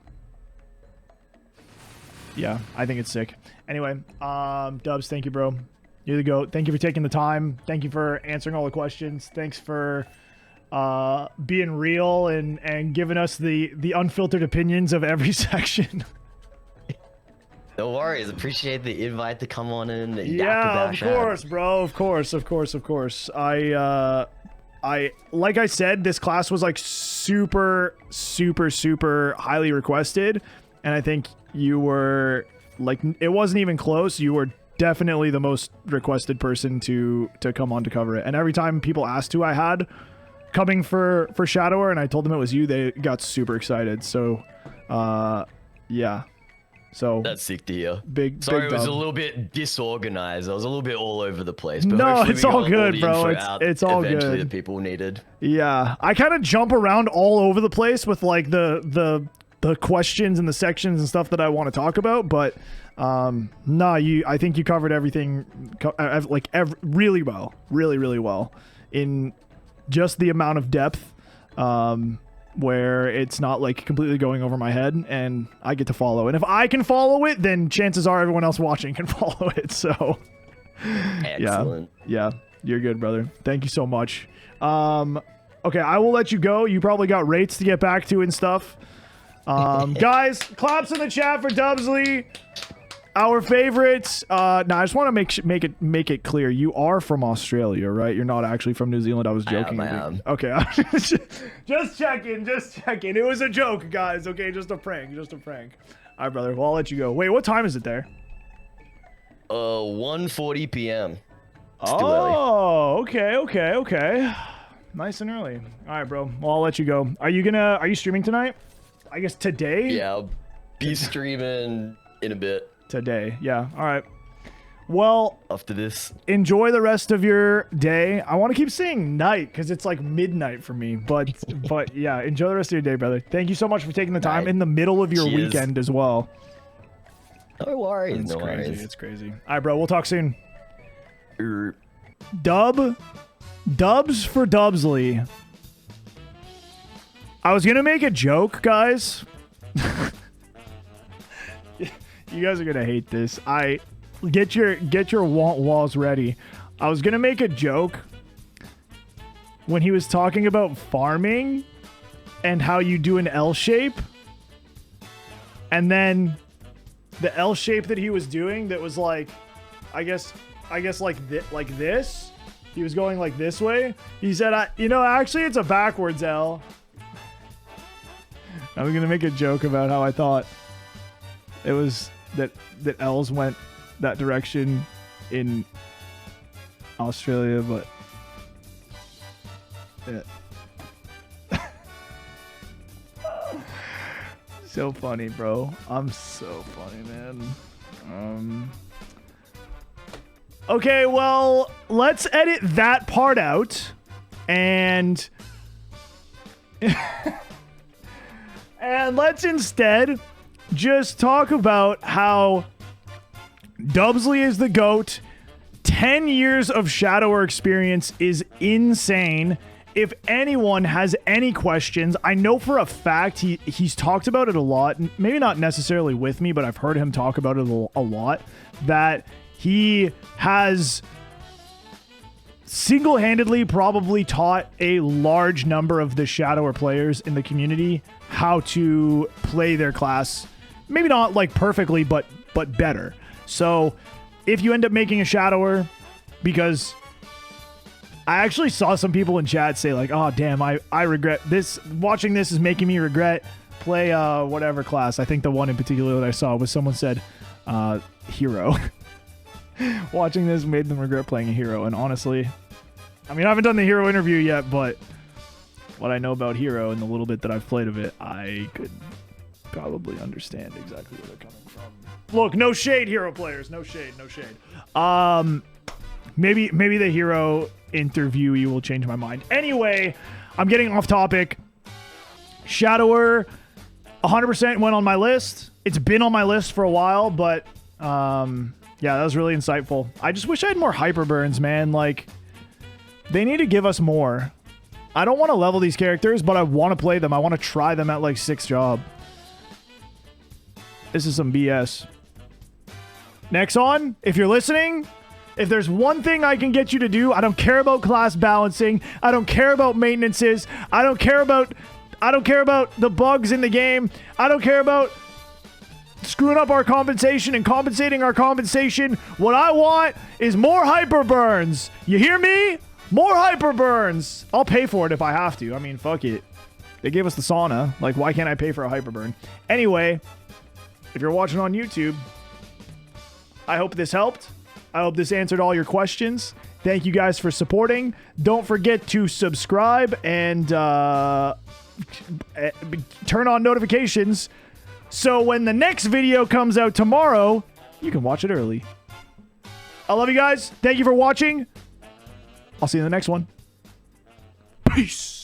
Yeah, I think it's sick. Anyway, Dubs, thank you, bro. You're the GOAT. Thank you for taking the time. Thank you for answering all the questions. Thanks for being real and giving us the unfiltered opinions of every section. No worries. Appreciate the invite to come on in. Yeah, of course, bro. Of course. I like I said, this class was like super highly requested, and I think you were like, it wasn't even close. You were definitely the most requested person to come on to cover it. And every time people asked who I had coming for Shadower and I told them it was you, they got super excited. So yeah, so that's sick to hear. Sorry, it was a little bit disorganized. I was a little bit all over the place. But no, it's all good, bro. It's all good. Eventually the people needed. Yeah, I kind of jump around all over the place with like the questions and the sections and stuff that I want to talk about, but no, I think you covered everything really well, really well, in just the amount of depth where it's not like completely going over my head and I get to follow. And if I can follow it, then chances are everyone else watching can follow it. So excellent. Yeah, you're good, brother. Thank you so much. Okay, I will let you go. You probably got rates to get back to and stuff. Guys, claps in the chat for Dubsly. Our favorites. I just want to make it clear. You are from Australia, right? You're not actually from New Zealand. I was joking. I am. Okay. Just checking. It was a joke, guys. Okay, just a prank. All right, brother. Well, I'll let you go. Wait, what time is it there? 1:40 p.m. Oh, okay. Nice and early. All right, bro. Well, I'll let you go. Are you streaming tonight? I guess today? Yeah, I'll be streaming in a bit. Today, yeah. All right. Well, after this, enjoy the rest of your day. I want to keep saying night because it's like midnight for me, but yeah, enjoy the rest of your day, brother. Thank you so much for taking the time in the middle of your weekend as well. No worries. It's crazy. All right, bro. We'll talk soon. Dubs for Dubsly. I was gonna make a joke, guys. You guys are gonna hate this. Get your want walls ready. I was gonna make a joke when he was talking about farming and how you do an L shape, and then the L shape that he was doing that was like, I guess like this. He was going like this way. He said, actually it's a backwards L. I was gonna make a joke about how I thought it was that L's went that direction in Australia, but yeah. So funny, bro. I'm so funny, man. Okay, well, let's edit that part out and and let's instead just talk about how Dubsly is the GOAT. 10 years of Shadower experience is insane. if anyone has any questions, I know for a fact he's talked about it a lot. Maybe not necessarily with me, but I've heard him talk about it a lot. That he has single-handedly probably taught a large number of the Shadower players in the community how to play their class. Maybe not like perfectly, but better. So if you end up making a Shadower, because I actually saw some people in chat say like, oh damn, I regret this. Watching this is making me regret play whatever class. I think the one in particular that I saw was someone said hero. Watching this made them regret playing a hero, and honestly, I mean, I haven't done the hero interview yet, but what I know about hero and the little bit that I've played of it, I could probably understand exactly where they're coming from. Look, no shade, hero players, no shade, no shade. Maybe the hero interviewee will change my mind. Anyway, I'm getting off topic. Shadower 100% went on my list. It's been on my list for a while, but yeah, that was really insightful. I just wish I had more hyperburns, man. Like, they need to give us more. I don't want to level these characters, but I want to play them. I want to try them at like 6th job. This is some BS. Next on, if you're listening, if there's one thing I can get you to do, I don't care about class balancing. I don't care about maintenances. I don't care about the bugs in the game. I don't care about screwing up our compensation and compensating our compensation. What I want is more hyperburns. You hear me? More hyperburns. I'll pay for it if I have to. I mean, fuck it. They gave us the sauna. Like, why can't I pay for a hyperburn? Anyway, if you're watching on YouTube, I hope this helped. I hope this answered all your questions. Thank you guys for supporting. Don't forget to subscribe and turn on notifications so when the next video comes out tomorrow, you can watch it early. I love you guys. Thank you for watching. I'll see you in the next one. Peace.